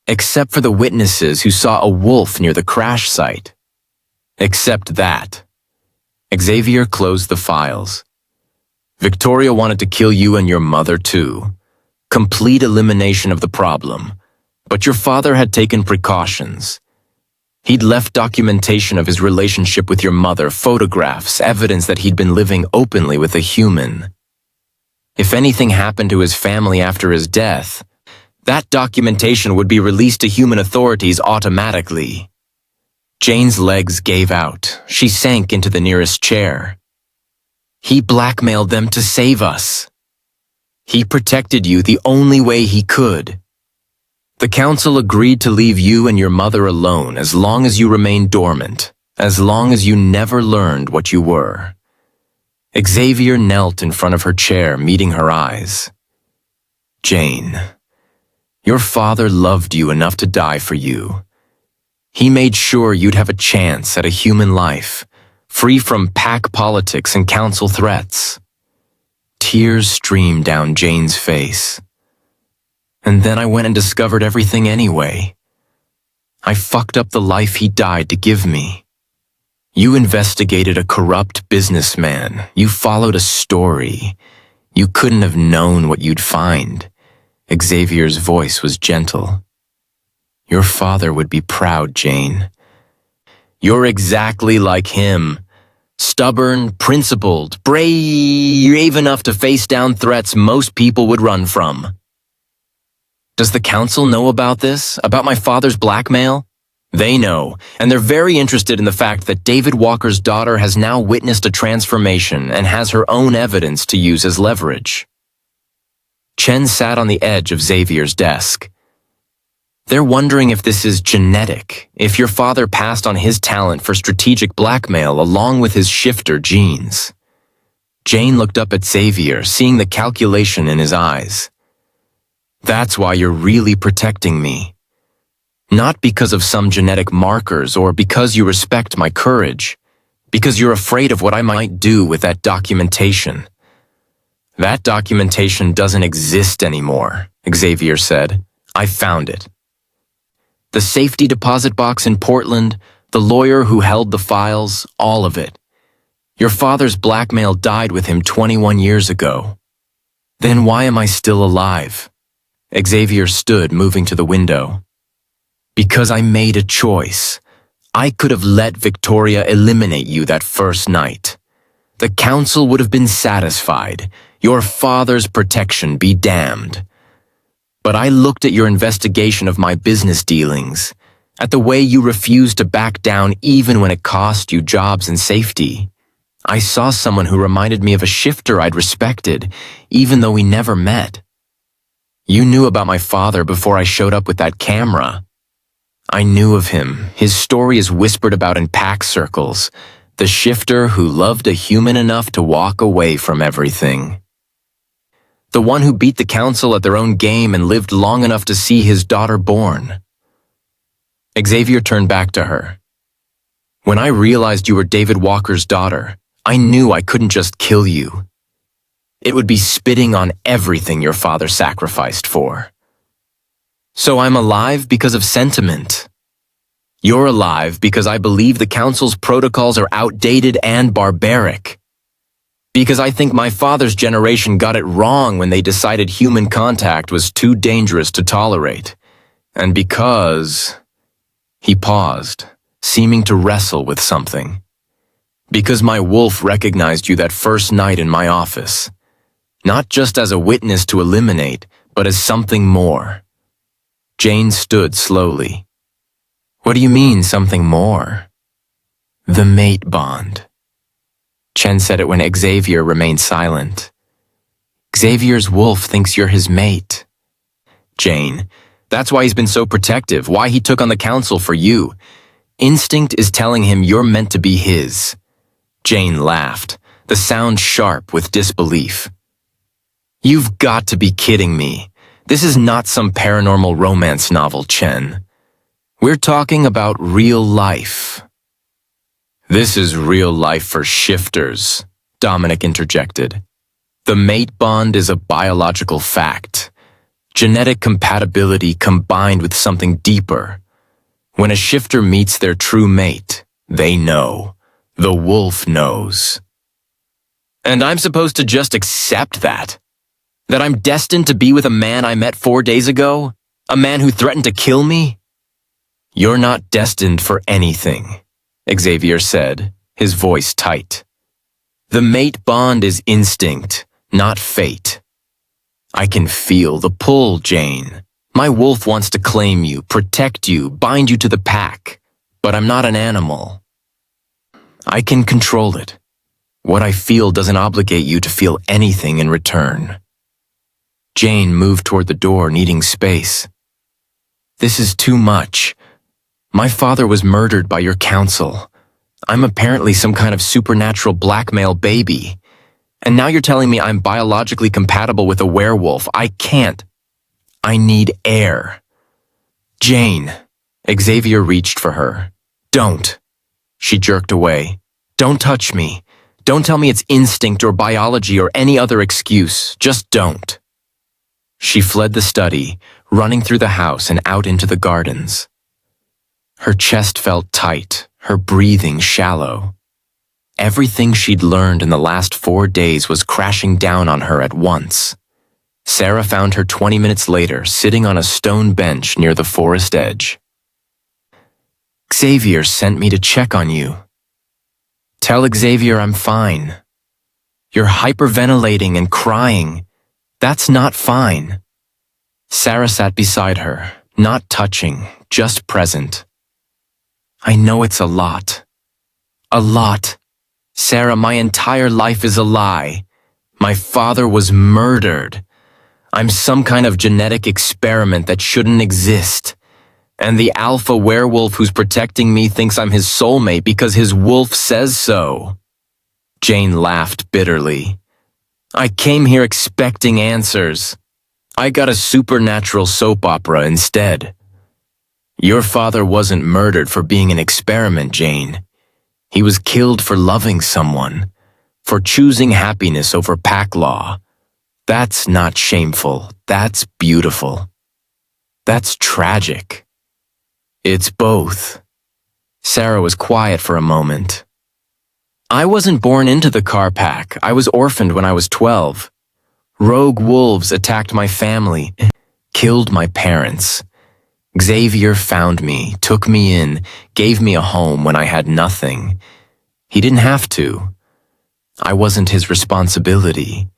Except for the witnesses who saw a wolf near the crash site. Except that. Xavier closed the files. Victoria wanted to kill you and your mother too. Complete elimination of the problem. But your father had taken precautions. He'd left documentation of his relationship with your mother, photographs, evidence that he'd been living openly with a human. If anything happened to his family after his death, that documentation would be released to human authorities automatically. Jane's legs gave out. She sank into the nearest chair. He blackmailed them to save us. He protected you the only way he could. The council agreed to leave you and your mother alone as long as you remained dormant, as long as you never learned what you were. Xavier knelt in front of her chair, meeting her eyes. Jane, your father loved you enough to die for you. He made sure you'd have a chance at a human life, free from pack politics and council threats. Tears streamed down Jane's face. And then I went and discovered everything anyway. I fucked up the life he died to give me. You investigated a corrupt businessman. You followed a story. You couldn't have known what you'd find. Xavier's voice was gentle. Your father would be proud, Jane. You're exactly like him. Stubborn, principled, brave enough to face down threats most people would run from. Does the council know about this? About my father's blackmail? They know, and they're very interested in the fact that David Walker's daughter has now witnessed a transformation and has her own evidence to use as leverage. Chen sat on the edge of Xavier's desk. They're wondering if this is genetic, if your father passed on his talent for strategic blackmail along with his shifter genes. Jane looked up at Xavier, seeing the calculation in his eyes. That's why you're really protecting me. Not because of some genetic markers or because you respect my courage, because you're afraid of what I might do with that documentation. That documentation doesn't exist anymore, Xavier said. I found it. The safety deposit box in Portland, the lawyer who held the files, all of it. Your father's blackmail died with him 21 years ago. Then why am I still alive? Xavier stood, moving to the window. Because I made a choice. I could have let Victoria eliminate you that first night. The council would have been satisfied. Your father's protection be damned. But I looked at your investigation of my business dealings, at the way you refused to back down even when it cost you jobs and safety. I saw someone who reminded me of a shifter I'd respected, even though we never met. You knew about my father before I showed up with that camera. I knew of him. His story is whispered about in pack circles. The shifter who loved a human enough to walk away from everything. The one who beat the council at their own game and lived long enough to see his daughter born. Xavier turned back to her. When I realized you were David Walker's daughter, I knew I couldn't just kill you. It would be spitting on everything your father sacrificed for. So I'm alive because of sentiment. You're alive because I believe the Council's protocols are outdated and barbaric. Because I think my father's generation got it wrong when they decided human contact was too dangerous to tolerate. And because... He paused, seeming to wrestle with something. Because my wolf recognized you that first night in my office. Not just as a witness to eliminate, but as something more. Jane stood slowly. What do you mean, something more? The mate bond. Chen said it when Xavier remained silent. Xavier's wolf thinks you're his mate. Jane, that's why he's been so protective, why he took on the Council for you. Instinct is telling him you're meant to be his. Jane laughed, the sound sharp with disbelief. You've got to be kidding me. This is not some paranormal romance novel, Chen. We're talking about real life. This is real life for shifters, Dominic interjected. The mate bond is a biological fact. Genetic compatibility combined with something deeper. When a shifter meets their true mate, they know. The wolf knows. And I'm supposed to just accept that? That I'm destined to be with a man I met 4 days ago? A man who threatened to kill me? You're not destined for anything, Xavier said, his voice tight. The mate bond is instinct, not fate. I can feel the pull, Jane. My wolf wants to claim you, protect you, bind you to the pack. But I'm not an animal. I can control it. What I feel doesn't obligate you to feel anything in return. Jane moved toward the door, needing space. This is too much. My father was murdered by your council. I'm apparently some kind of supernatural blackmail baby. And now you're telling me I'm biologically compatible with a werewolf. I can't. I need air. Jane. Xavier reached for her. Don't. She jerked away. Don't touch me. Don't tell me it's instinct or biology or any other excuse. Just don't. She fled the study, running through the house and out into the gardens. Her chest felt tight, her breathing shallow. Everything she'd learned in the last 4 days was crashing down on her at once. Sarah found her 20 minutes later, sitting on a stone bench near the forest edge. Xavier sent me to check on you. Tell Xavier I'm fine. You're hyperventilating and crying. That's not fine. Sarah sat beside her, not touching, just present. I know it's a lot. A lot. Sarah, my entire life is a lie. My father was murdered. I'm some kind of genetic experiment that shouldn't exist. And the alpha werewolf who's protecting me thinks I'm his soulmate because his wolf says so. Jane laughed bitterly. I came here expecting answers. I got a supernatural soap opera instead. Your father wasn't murdered for being an experiment, Jane. He was killed for loving someone, for choosing happiness over pack law. That's not shameful. That's beautiful. That's tragic. It's both. Sarah was quiet for a moment. I wasn't born into the Carr pack. I was orphaned when I was 12. Rogue wolves attacked my family, killed my parents. Xavier found me, took me in, gave me a home when I had nothing. He didn't have to. I wasn't his responsibility.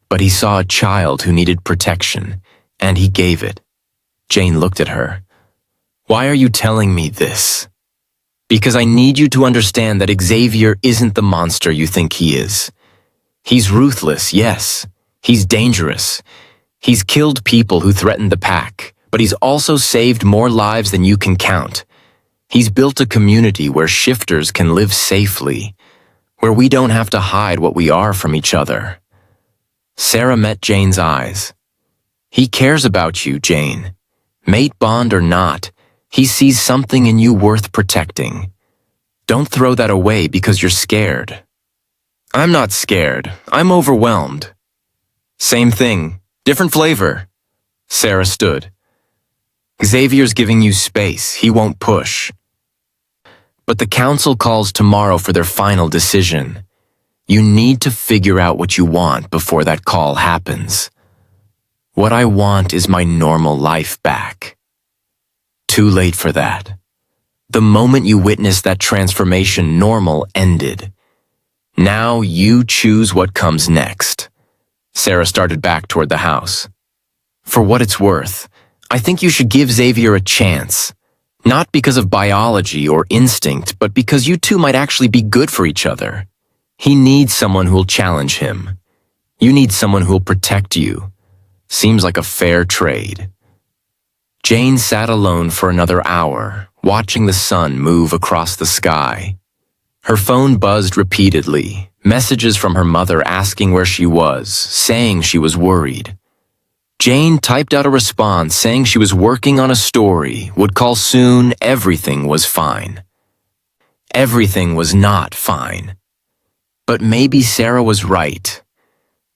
But he saw a child who needed protection, and he gave it. Jane looked at her. Why are you telling me this? Because I need you to understand that Xavier isn't the monster you think he is. He's ruthless, yes. He's dangerous. He's killed people who threatened the pack, but he's also saved more lives than you can count. He's built a community where shifters can live safely, where we don't have to hide what we are from each other. Sarah met Jane's eyes. He cares about you, Jane. Mate bond or not, he sees something in you worth protecting. Don't throw that away because you're scared. I'm not scared. I'm overwhelmed. Same thing, different flavor. Sarah stood. Xavier's giving you space. He won't push. but the council calls tomorrow for their final decision. You need to figure out what you want before that call happens. What I want is my normal life back. Too late for that. The moment you witnessed that transformation, normal ended. Now you choose what comes next. Sarah started back toward the house. For what it's worth, I think you should give Xavier a chance. Not because of biology or instinct, but because you two might actually be good for each other. He needs someone who'll challenge him. You need someone who'll protect you. Seems like a fair trade. Jane sat alone for another hour, watching the sun move across the sky. Her phone buzzed repeatedly, messages from her mother asking where she was, saying she was worried. Jane typed out a response saying she was working on a story, would call soon, everything was fine. Everything was not fine. But maybe Sarah was right.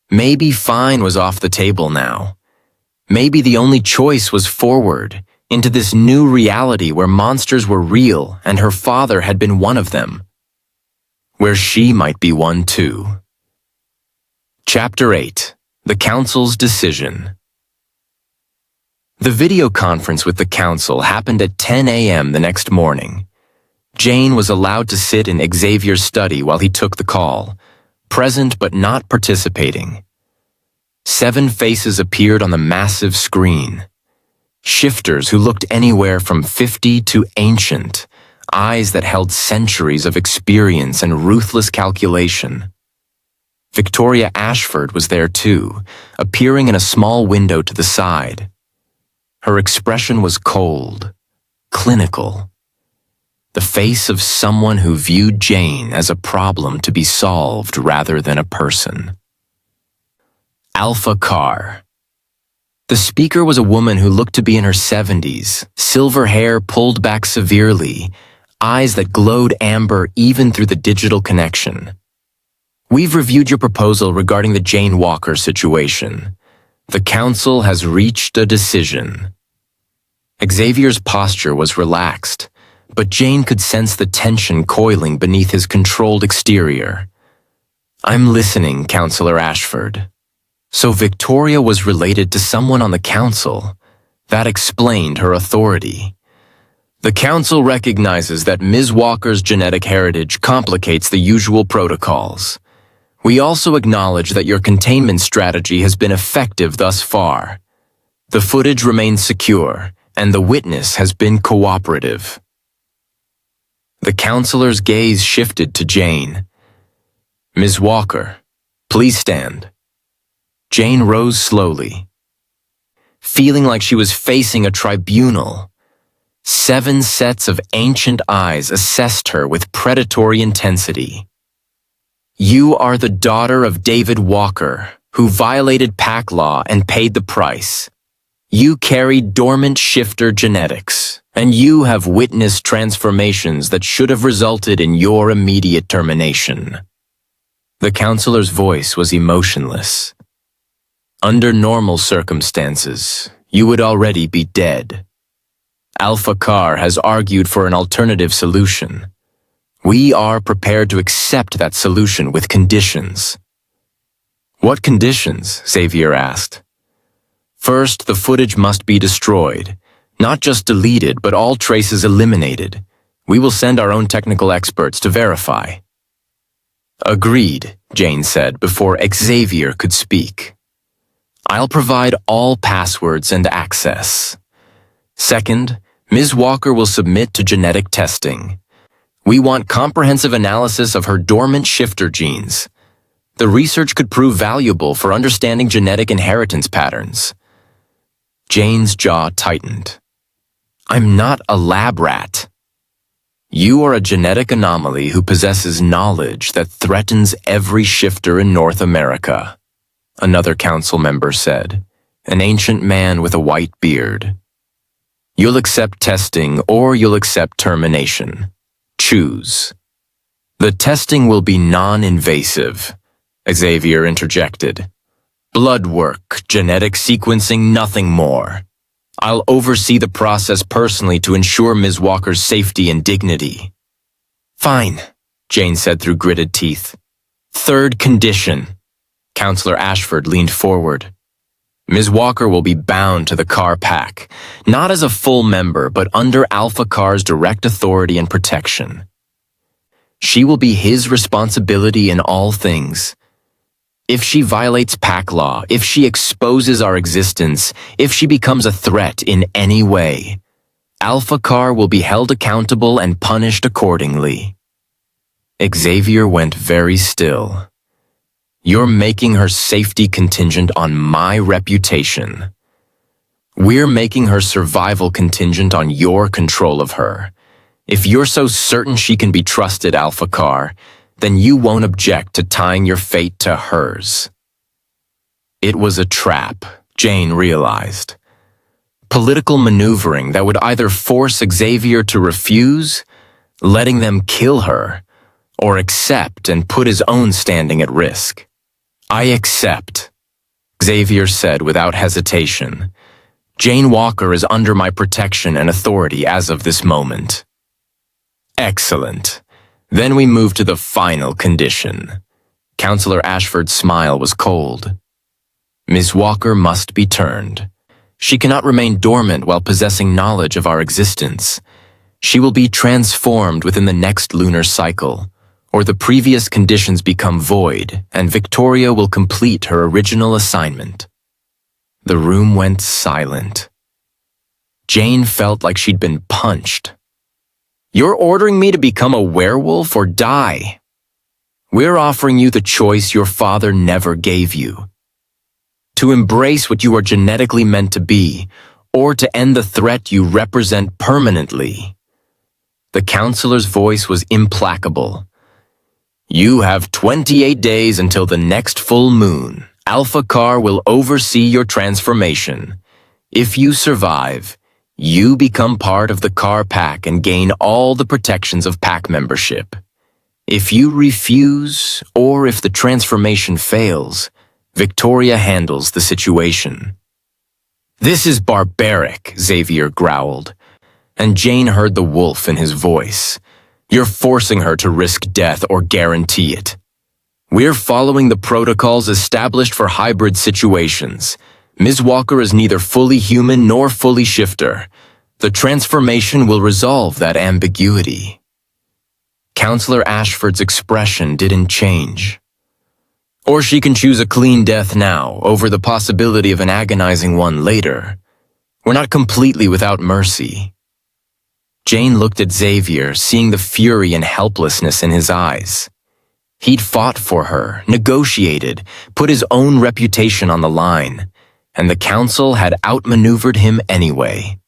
Maybe fine was off the table now. Maybe the only choice was forward, into this new reality where monsters were real and her father had been one of them. Where she might be one too. Chapter 8. The Council's Decision. The video conference with the council happened at 10 a.m. the next morning. Jane was allowed to sit in Xavier's study while he took the call, present but not participating. 7 faces appeared on the massive screen. Shifters who looked anywhere from 50 to ancient, eyes that held centuries of experience and ruthless calculation. Victoria Ashford was there too, appearing in a small window to the side. Her expression was cold, clinical. The face of someone who viewed Jane as a problem to be solved rather than a person. Alpha Carr. The speaker was a woman who looked to be in her 70s, silver hair pulled back severely, eyes that glowed amber even through the digital connection. We've reviewed your proposal regarding the Jane Walker situation. The council has reached a decision. Xavier's posture was relaxed, but Jane could sense the tension coiling beneath his controlled exterior. I'm listening, Counselor Ashford. So Victoria was related to someone on the council. That explained her authority. The council recognizes that Ms. Walker's genetic heritage complicates the usual protocols. We also acknowledge that your containment strategy has been effective thus far. The footage remains secure, and the witness has been cooperative. The counselor's gaze shifted to Jane. Ms. Walker, please stand. Jane rose slowly, feeling like she was facing a tribunal. 7 sets of ancient eyes assessed her with predatory intensity. You are the daughter of David Walker, who violated pack law and paid the price. You carried dormant shifter genetics, and you have witnessed transformations that should have resulted in your immediate termination. The counselor's voice was emotionless. Under normal circumstances, you would already be dead. Alpha Carr has argued for an alternative solution. We are prepared to accept that solution with conditions. What conditions? Xavier asked. First, the footage must be destroyed. Not just deleted, but all traces eliminated. We will send our own technical experts to verify. Agreed, Jane said before Xavier could speak. I'll provide all passwords and access. Second, Ms. Walker will submit to genetic testing. We want comprehensive analysis of her dormant shifter genes. The research could prove valuable for understanding genetic inheritance patterns. Jane's jaw tightened. I'm not a lab rat. You are a genetic anomaly who possesses knowledge that threatens every shifter in North America, another council member said, an ancient man with a white beard. You'll accept testing or you'll accept termination. Choose. The testing will be non-invasive, Xavier interjected. Blood work, genetic sequencing, nothing more. I'll oversee the process personally to ensure Ms. Walker's safety and dignity. Fine, Jane said through gritted teeth. Third condition. Counselor Ashford leaned forward. Ms. Walker will be bound to the Carr pack, not as a full member, but under Alpha Carr's direct authority and protection. She will be his responsibility in all things. If she violates pack law, if she exposes our existence, if she becomes a threat in any way, Alpha Carr will be held accountable and punished accordingly. Xavier went very still. You're making her safety contingent on my reputation. We're making her survival contingent on your control of her. If you're so certain she can be trusted, Alpha Carr, then you won't object to tying your fate to hers. It was a trap, Jane realized. Political maneuvering that would either force Xavier to refuse, letting them kill her, or accept and put his own standing at risk. I accept, Xavier said without hesitation. Jane Walker is under my protection and authority as of this moment. Excellent. Then we move to the final condition. Counselor Ashford's smile was cold. Ms. Walker must be turned. She cannot remain dormant while possessing knowledge of our existence. She will be transformed within the next lunar cycle, or the previous conditions become void, and Victoria will complete her original assignment. The room went silent. Jane felt like she'd been punched. You're ordering me to become a werewolf or die? We're offering you the choice your father never gave you. To embrace what you are genetically meant to be, or to end the threat you represent permanently. The counselor's voice was implacable. You have 28 days until the next full moon. Alpha Carr will oversee your transformation. If you survive, you become part of the Carr pack and gain all the protections of pack membership. If you refuse, or if the transformation fails, Victoria handles the situation. This is barbaric, Xavier growled, and Jane heard the wolf in his voice. You're forcing her to risk death or guarantee it. We're following the protocols established for hybrid situations. Ms. Walker is neither fully human nor fully shifter. The transformation will resolve that ambiguity. Counselor Ashford's expression didn't change. Or she can choose a clean death now over the possibility of an agonizing one later. We're not completely without mercy. Jane looked at Xavier, seeing the fury and helplessness in his eyes. He'd fought for her, negotiated, put his own reputation on the line, and the council had outmaneuvered him anyway.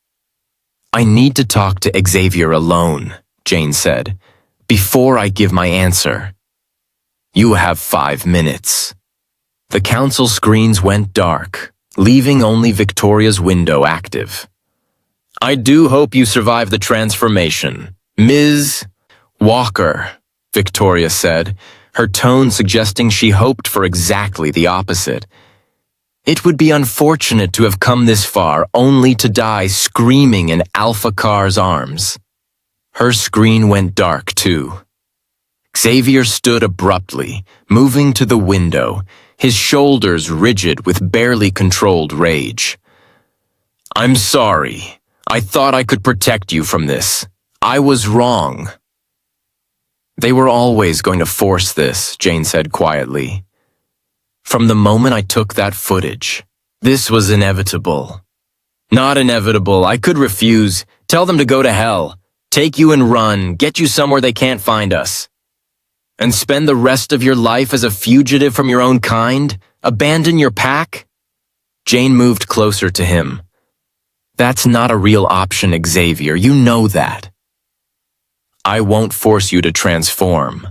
I need to talk to Xavier alone, Jane said, before I give my answer. You have 5 minutes. The council screens went dark, leaving only Victoria's window active. I do hope you survive the transformation. Ms. Walker, Victoria said, her tone suggesting she hoped for exactly the opposite. It would be unfortunate to have come this far only to die screaming in Alpha Carr's arms. Her screen went dark too. Xavier stood abruptly, moving to the window, his shoulders rigid with barely controlled rage. I'm sorry. I thought I could protect you from this. I was wrong. They were always going to force this, Jane said quietly. From the moment I took that footage, this was inevitable. Not inevitable. I could refuse. Tell them to go to hell. Take you and run. Get you somewhere they can't find us. And spend the rest of your life as a fugitive from your own kind? Abandon your pack? Jane moved closer to him. That's not a real option, Xavier. You know that. I won't force you to transform.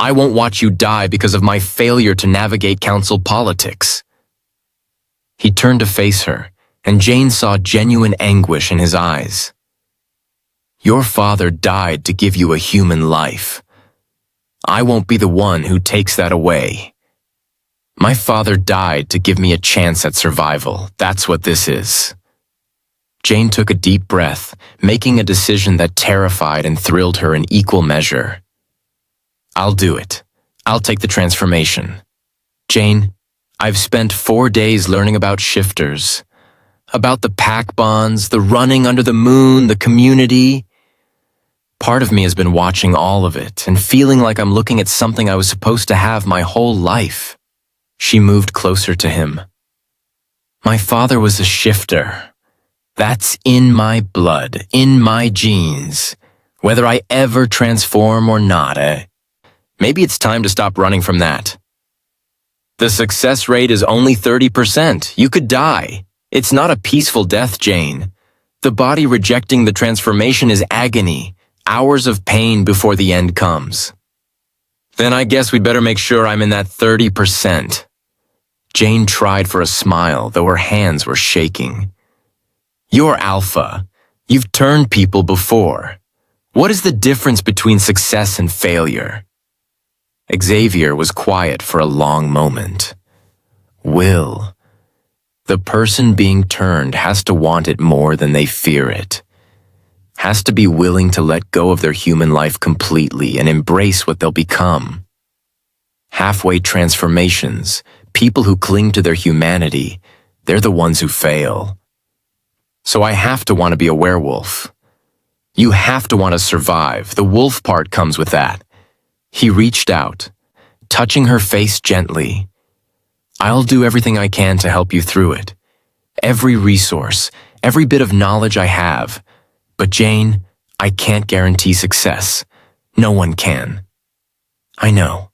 I won't watch you die because of my failure to navigate council politics. He turned to face her, and Jane saw genuine anguish in his eyes. Your father died to give you a human life. I won't be the one who takes that away. My father died to give me a chance at survival. That's what this is. Jane took a deep breath, making a decision that terrified and thrilled her in equal measure. I'll do it. I'll take the transformation. Jane, I've spent 4 days learning about shifters, about the pack bonds, the running under the moon, the community. Part of me has been watching all of it and feeling like I'm looking at something I was supposed to have my whole life. She moved closer to him. My father was a shifter. That's in my blood, in my genes. Whether I ever transform or not, maybe it's time to stop running from that. The success rate is only 30%. You could die. It's not a peaceful death, Jane. The body rejecting the transformation is agony, hours of pain before the end comes. Then I guess we'd better make sure I'm in that 30%. Jane tried for a smile, though her hands were shaking. You're alpha. You've turned people before. What is the difference between success and failure? Xavier was quiet for a long moment. Will. The person being turned has to want it more than they fear it. Has to be willing to let go of their human life completely and embrace what they'll become. Halfway transformations, people who cling to their humanity, they're the ones who fail. So I have to want to be a werewolf. You have to want to survive. The wolf part comes with that. He reached out, touching her face gently. I'll do everything I can to help you through it. Every resource, every bit of knowledge I have. But Jane, I can't guarantee success. No one can. I know.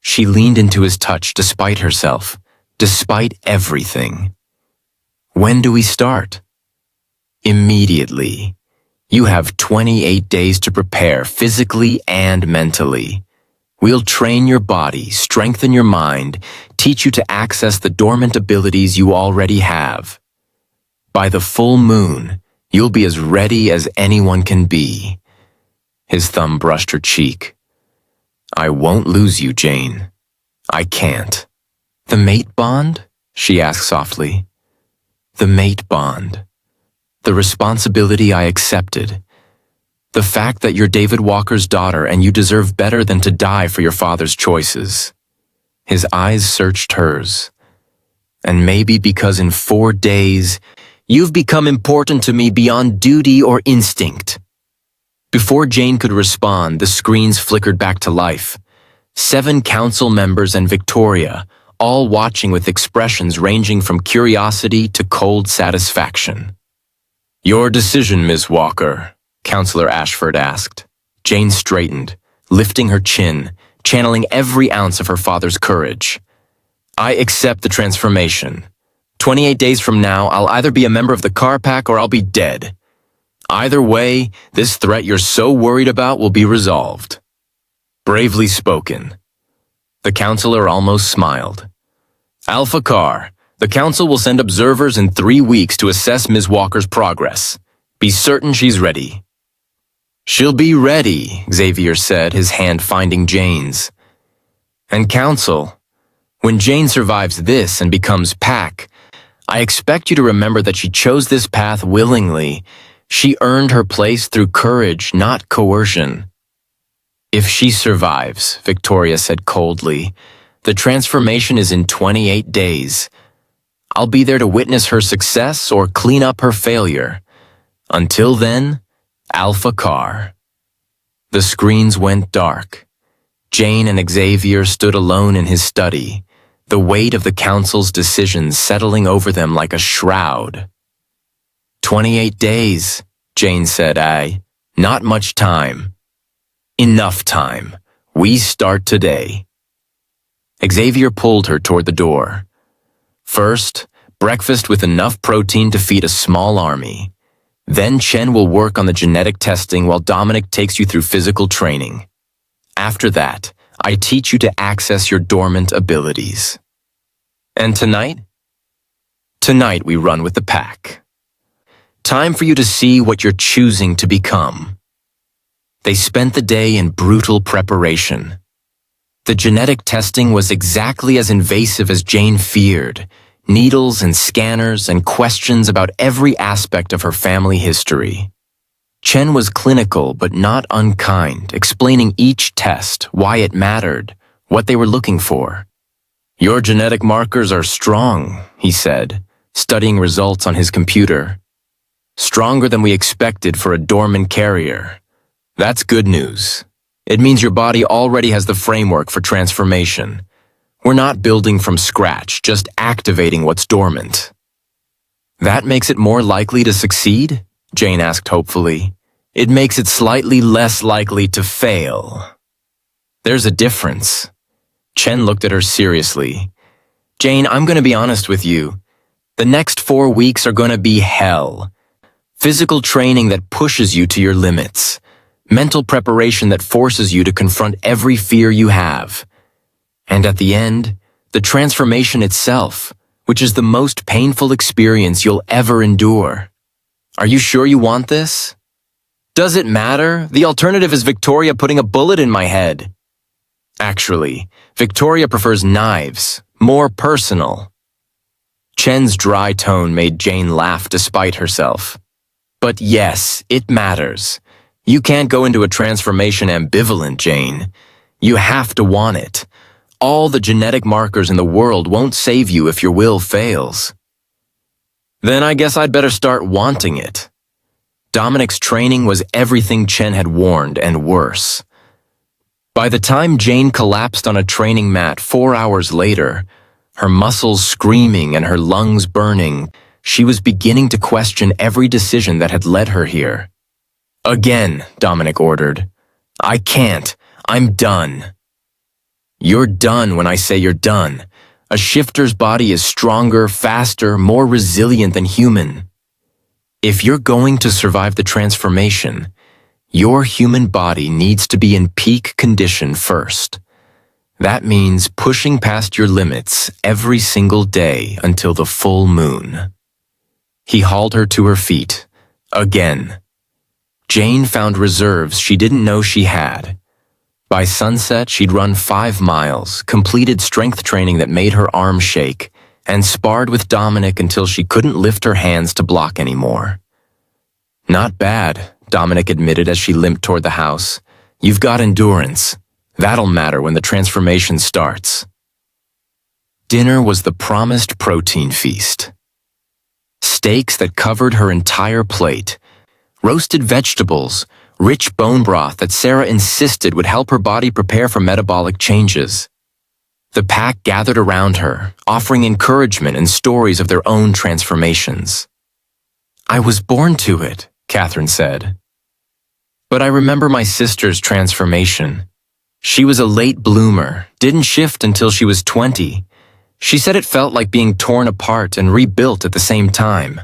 She leaned into his touch despite herself, despite everything. When do we start? Immediately. You have 28 days to prepare physically and mentally. We'll train your body, strengthen your mind, teach you to access the dormant abilities you already have. By the full moon, you'll be as ready as anyone can be. His thumb brushed her cheek. I won't lose you, Jane. I can't. The mate bond? She asked softly. The mate bond. The responsibility I accepted. The fact that you're David Walker's daughter and you deserve better than to die for your father's choices. His eyes searched hers. And maybe because in 4 days, you've become important to me beyond duty or instinct. Before Jane could respond, the screens flickered back to life. 7 council members and Victoria, all watching with expressions ranging from curiosity to cold satisfaction. Your decision, Miss Walker, Councillor Ashford asked. Jane straightened, lifting her chin, channeling every ounce of her father's courage. I accept the transformation. 28 days from now, I'll either be a member of the Carr Pack or I'll be dead. Either way, this threat you're so worried about will be resolved. Bravely spoken. The councillor almost smiled. Alpha Carr, the council will send observers in 3 weeks to assess Ms. Walker's progress. Be certain she's ready. She'll be ready, Xavier said, his hand finding Jane's. And council, when Jane survives this and becomes Pack, I expect you to remember that she chose this path willingly. She earned her place through courage, not coercion. If she survives, Victoria said coldly, the transformation is in 28 days. I'll be there to witness her success or clean up her failure. Until then, Alpha Carr. The screens went dark. Jane and Xavier stood alone in his study, the weight of the council's decisions settling over them like a shroud. 28 days, Jane said, not much time. Enough time. We start today. Xavier pulled her toward the door. First, breakfast with enough protein to feed a small army. Then Chen will work on the genetic testing while Dominic takes you through physical training. After that, I teach you to access your dormant abilities. And tonight? Tonight we run with the pack. Time for you to see what you're choosing to become. They spent the day in brutal preparation. The genetic testing was exactly as invasive as Jane feared, needles and scanners and questions about every aspect of her family history. Chen was clinical but not unkind, explaining each test, why it mattered, what they were looking for. "Your genetic markers are strong," he said, studying results on his computer. "Stronger than we expected for a dormant carrier. That's good news. It means your body already has the framework for transformation. We're not building from scratch, just activating what's dormant." "That makes it more likely to succeed?" Jane asked hopefully. "It makes it slightly less likely to fail." "There's a difference." Chen looked at her seriously. "Jane, I'm going to be honest with you. The next 4 weeks are going to be hell. Physical training that pushes you to your limits. Mental preparation that forces you to confront every fear you have. And at the end, the transformation itself, which is the most painful experience you'll ever endure. Are you sure you want this?" "Does it matter? The alternative is Victoria putting a bullet in my head." "Actually, Victoria prefers knives, more personal." Chen's dry tone made Jane laugh despite herself. "But yes, it matters. You can't go into a transformation ambivalent, Jane. You have to want it. All the genetic markers in the world won't save you if your will fails." "Then I guess I'd better start wanting it." Dominic's training was everything Chen had warned and worse. By the time Jane collapsed on a training mat 4 hours later, her muscles screaming and her lungs burning, she was beginning to question every decision that had led her here. "Again," Dominic ordered. "I can't. I'm done." "You're done when I say you're done. A shifter's body is stronger, faster, more resilient than human. If you're going to survive the transformation, your human body needs to be in peak condition first. That means pushing past your limits every single day until the full moon." He hauled her to her feet. Again. Jane found reserves she didn't know she had. By sunset, she'd run 5 miles, completed strength training that made her arms shake, and sparred with Dominic until she couldn't lift her hands to block anymore. "Not bad," Dominic admitted as she limped toward the house. "You've got endurance. That'll matter when the transformation starts." Dinner was the promised protein feast. Steaks that covered her entire plate, roasted vegetables, rich bone broth that Sarah insisted would help her body prepare for metabolic changes. The pack gathered around her, offering encouragement and stories of their own transformations. "I was born to it," Catherine said. "But I remember my sister's transformation. She was a late bloomer, didn't shift until she was 20. She said it felt like being torn apart and rebuilt at the same time."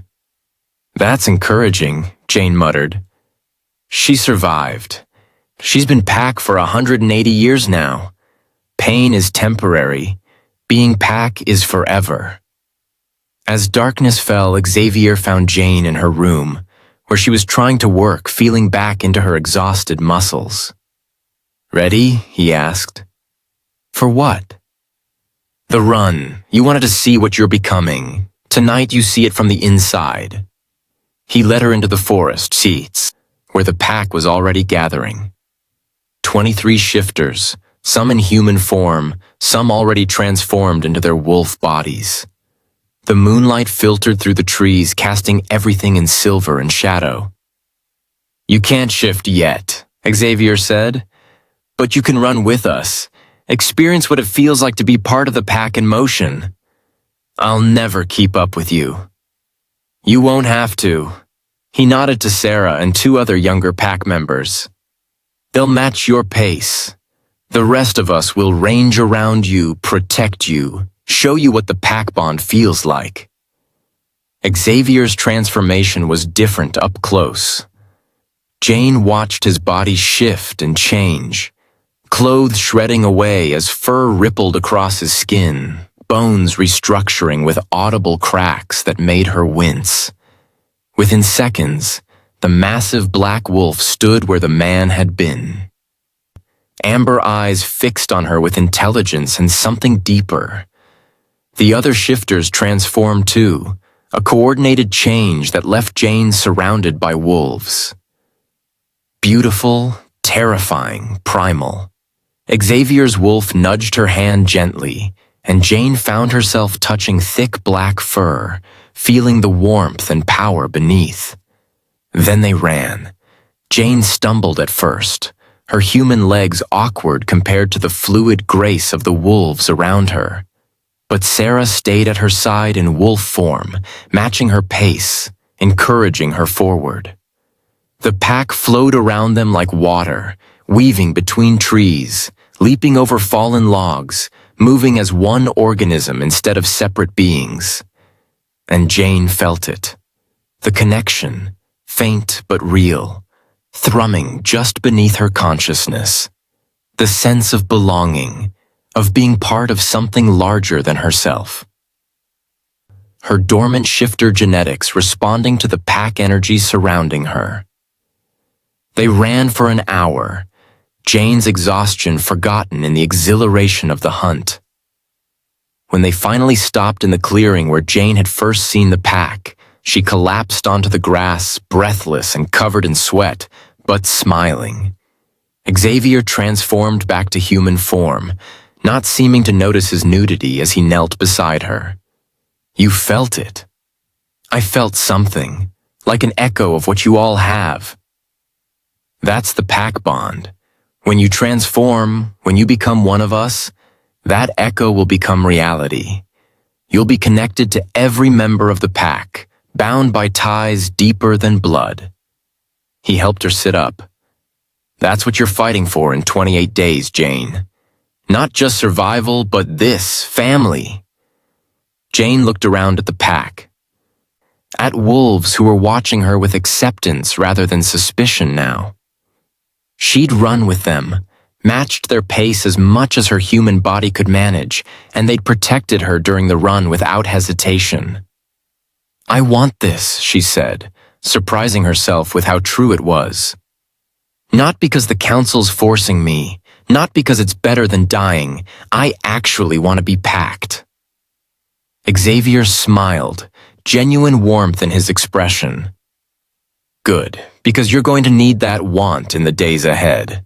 "That's encouraging," Jane muttered. "She survived. She's been Pack for 180 years now. Pain is temporary. Being Pack is forever." As darkness fell, Xavier found Jane in her room, where she was trying to work, feeling back into her exhausted muscles. "Ready?" he asked. "For what?" "The run. You wanted to see what you're becoming. Tonight you see it from the inside." He led her into the forest seats, where the pack was already gathering. 23 shifters, some in human form, some already transformed into their wolf bodies. The moonlight filtered through the trees, casting everything in silver and shadow. "You can't shift yet," Xavier said, "but you can run with us. Experience what it feels like to be part of the pack in motion. I'll never keep up with you." "You won't have to." He nodded to Sarah and 2 other younger pack members. "They'll match your pace. The rest of us will range around you, protect you, show you what the pack bond feels like." Xavier's transformation was different up close. Jane watched his body shift and change, clothes shredding away as fur rippled across his skin, bones restructuring with audible cracks that made her wince. Within seconds, the massive black wolf stood where the man had been. Amber eyes fixed on her with intelligence and something deeper. The other shifters transformed too, a coordinated change that left Jane surrounded by wolves. Beautiful, terrifying, primal. Xavier's wolf nudged her hand gently, and Jane found herself touching thick black fur, feeling the warmth and power beneath. Then they ran. Jane stumbled at first, her human legs awkward compared to the fluid grace of the wolves around her. But Sarah stayed at her side in wolf form, matching her pace, encouraging her forward. The pack flowed around them like water, weaving between trees, leaping over fallen logs, moving as one organism instead of separate beings. And Jane felt it. The connection, faint but real, thrumming just beneath her consciousness. The sense of belonging, of being part of something larger than herself. Her dormant shifter genetics responding to the pack energy surrounding her. They ran for an hour, Jane's exhaustion forgotten in the exhilaration of the hunt. When they finally stopped in the clearing where Jane had first seen the pack, she collapsed onto the grass, breathless and covered in sweat, but smiling. Xavier transformed back to human form, not seeming to notice his nudity as he knelt beside her. You felt it. I felt something, like an echo of what you all have. That's the pack bond. When you transform, when you become one of us, that echo will become reality. You'll be connected to every member of the pack, bound by ties deeper than blood. He helped her sit up. That's what you're fighting for in 28 days, Jane. Not just survival, but this, family. Jane looked around at the pack. At wolves who were watching her with acceptance rather than suspicion now. She'd run with them, matched their pace as much as her human body could manage, and they'd protected her during the run without hesitation. I want this, she said, surprising herself with how true it was. Not because the council's forcing me, not because it's better than dying, I actually want to be packed. Xavier smiled, genuine warmth in his expression. Good, because you're going to need that want in the days ahead.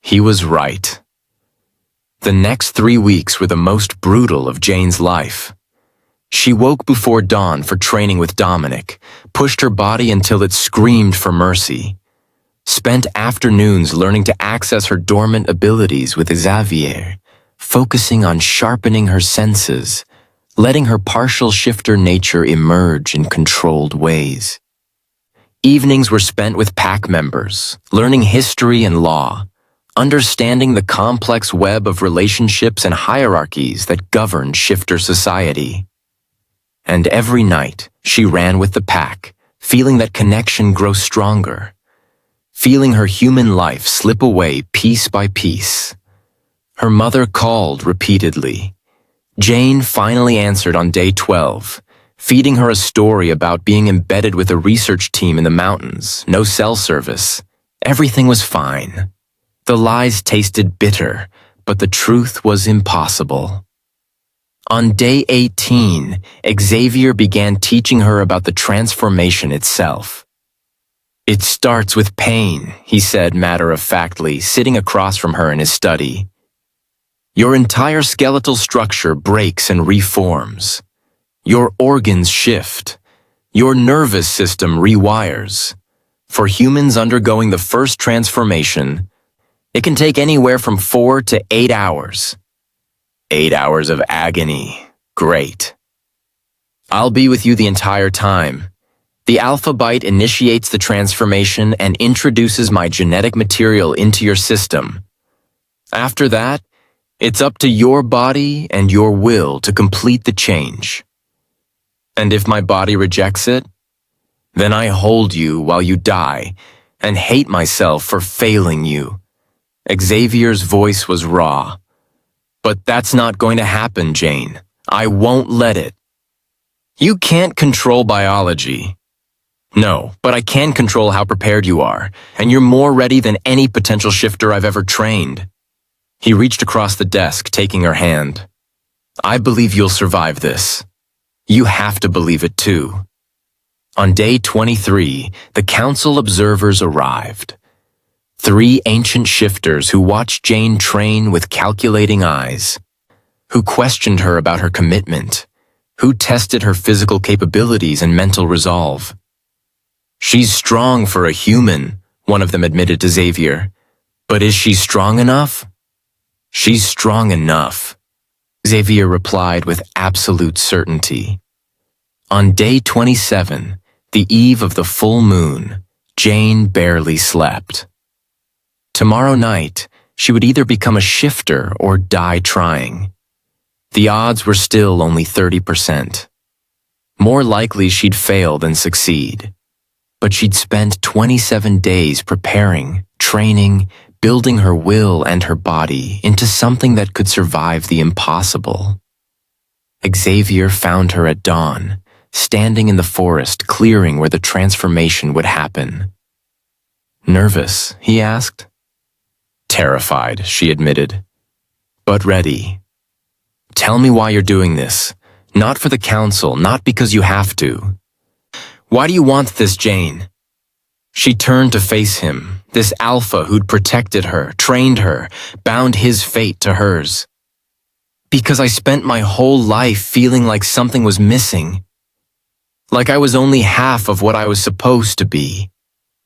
He was right. The next 3 weeks were the most brutal of Jane's life. She woke before dawn for training with Dominic, pushed her body until it screamed for mercy. Spent afternoons learning to access her dormant abilities with Xavier, focusing on sharpening her senses, letting her partial shifter nature emerge in controlled ways. Evenings were spent with pack members, learning history and law, understanding the complex web of relationships and hierarchies that govern shifter society. And every night, she ran with the pack, feeling that connection grow stronger, feeling her human life slip away piece by piece. Her mother called repeatedly. Jane finally answered on day 12, feeding her a story about being embedded with a research team in the mountains, no cell service. Everything was fine. The lies tasted bitter, but the truth was impossible. On day 18, Xavier began teaching her about the transformation itself. It starts with pain, he said matter-of-factly, sitting across from her in his study. Your entire skeletal structure breaks and reforms. Your organs shift. Your nervous system rewires. For humans undergoing the first transformation, it can take anywhere from 4 to 8 hours. 8 hours of agony. Great. I'll be with you the entire time. The alpha bite initiates the transformation and introduces my genetic material into your system. After that, it's up to your body and your will to complete the change. And if my body rejects it, then I hold you while you die and hate myself for failing you. Xavier's voice was raw. But that's not going to happen, Jane. I won't let it. You can't control biology. No, but I can control how prepared you are, and you're more ready than any potential shifter I've ever trained. He reached across the desk, taking her hand. I believe you'll survive this. You have to believe it too. On day 23, the council observers arrived. 3 ancient shifters who watched Jane train with calculating eyes, who questioned her about her commitment, who tested her physical capabilities and mental resolve. She's strong for a human, one of them admitted to Xavier. But is she strong enough? She's strong enough, Xavier replied with absolute certainty. On day 27, the eve of the full moon, Jane barely slept. Tomorrow night, she would either become a shifter or die trying. The odds were still only 30%. More likely she'd fail than succeed. But she'd spent 27 days preparing, training, building her will and her body into something that could survive the impossible. Xavier found her at dawn, standing in the forest clearing where the transformation would happen. Nervous, he asked. Terrified, she admitted. But ready. Tell me why you're doing this. Not for the council, not because you have to. Why do you want this, Jane? She turned to face him, this alpha who'd protected her, trained her, bound his fate to hers. Because I spent my whole life feeling like something was missing. Like I was only half of what I was supposed to be.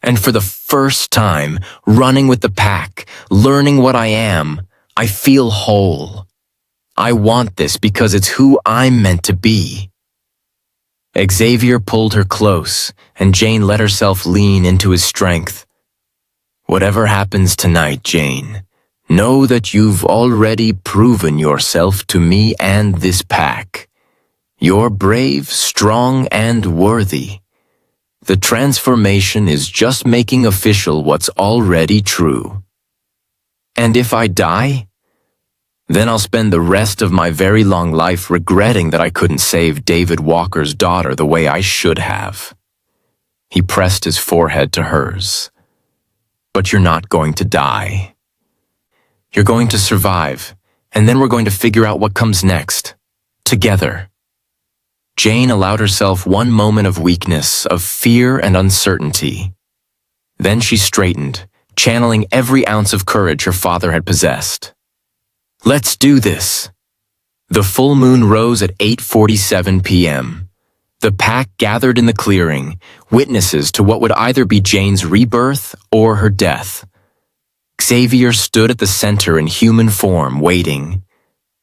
And for the first time, running with the pack, learning what I am, I feel whole. I want this because it's who I'm meant to be. Xavier pulled her close, and Jane let herself lean into his strength. Whatever happens tonight, Jane, know that you've already proven yourself to me and this pack. You're brave, strong, and worthy. The transformation is just making official what's already true. And if I die, then I'll spend the rest of my very long life regretting that I couldn't save David Walker's daughter the way I should have. He pressed his forehead to hers. But you're not going to die. You're going to survive, and then we're going to figure out what comes next. Together. Jane allowed herself one moment of weakness, of fear and uncertainty. Then she straightened, channeling every ounce of courage her father had possessed. Let's do this. The full moon rose at 8:47 p.m. The pack gathered in the clearing, witnesses to what would either be Jane's rebirth or her death. Xavier stood at the center in human form, waiting.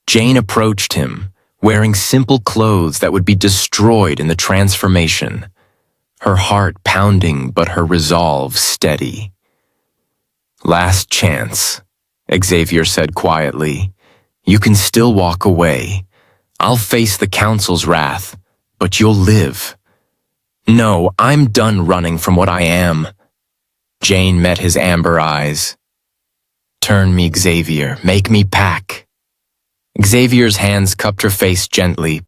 Jane approached him, wearing simple clothes that would be destroyed in the transformation. Her heart pounding, but her resolve steady. Last chance, Xavier said quietly. You can still walk away. I'll face the council's wrath, but you'll live. No, I'm done running from what I am. Jane met his amber eyes. Turn me, Xavier. Make me pack. Xavier's hands cupped her face gently.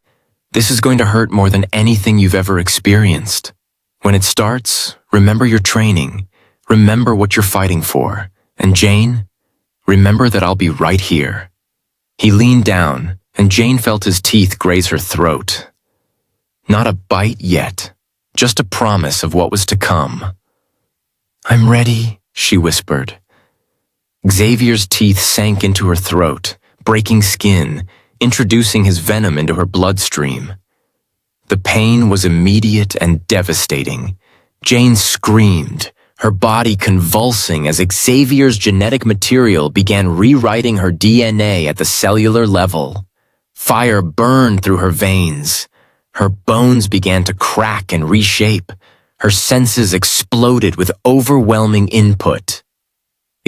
This is going to hurt more than anything you've ever experienced. When it starts, remember your training. Remember what you're fighting for. And Jane, remember that I'll be right here. He leaned down, and Jane felt his teeth graze her throat. Not a bite yet, just a promise of what was to come. I'm ready, she whispered. Xavier's teeth sank into her throat, breaking skin, introducing his venom into her bloodstream. The pain was immediate and devastating. Jane screamed, her body convulsing as Xavier's genetic material began rewriting her DNA at the cellular level. Fire burned through her veins. Her bones began to crack and reshape. Her senses exploded with overwhelming input.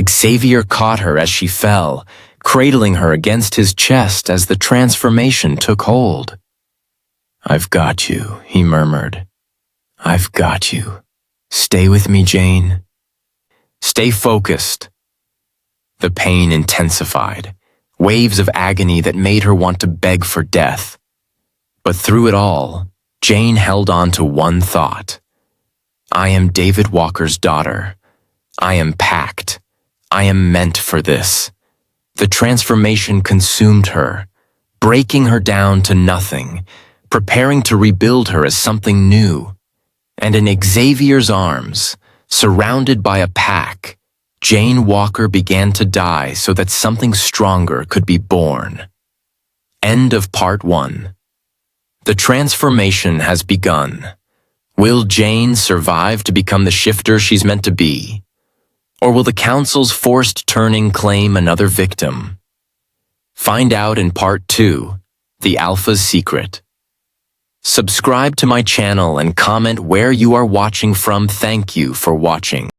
Xavier caught her as she fell, cradling her against his chest as the transformation took hold. I've got you, he murmured. I've got you. Stay with me, Jane. Stay focused. The pain intensified, waves of agony that made her want to beg for death. But through it all, Jane held on to one thought. I am David Walker's daughter. I am packed. I am meant for this. The transformation consumed her, breaking her down to nothing, preparing to rebuild her as something new. And in Xavier's arms, surrounded by a pack, Jane Walker began to die so that something stronger could be born. End of part 1. The transformation has begun. Will Jane survive to become the shifter she's meant to be? Or will the council's forced turning claim another victim? Find out in part 2, The Alpha's Secret. Subscribe to my channel and comment where you are watching from. Thank you for watching.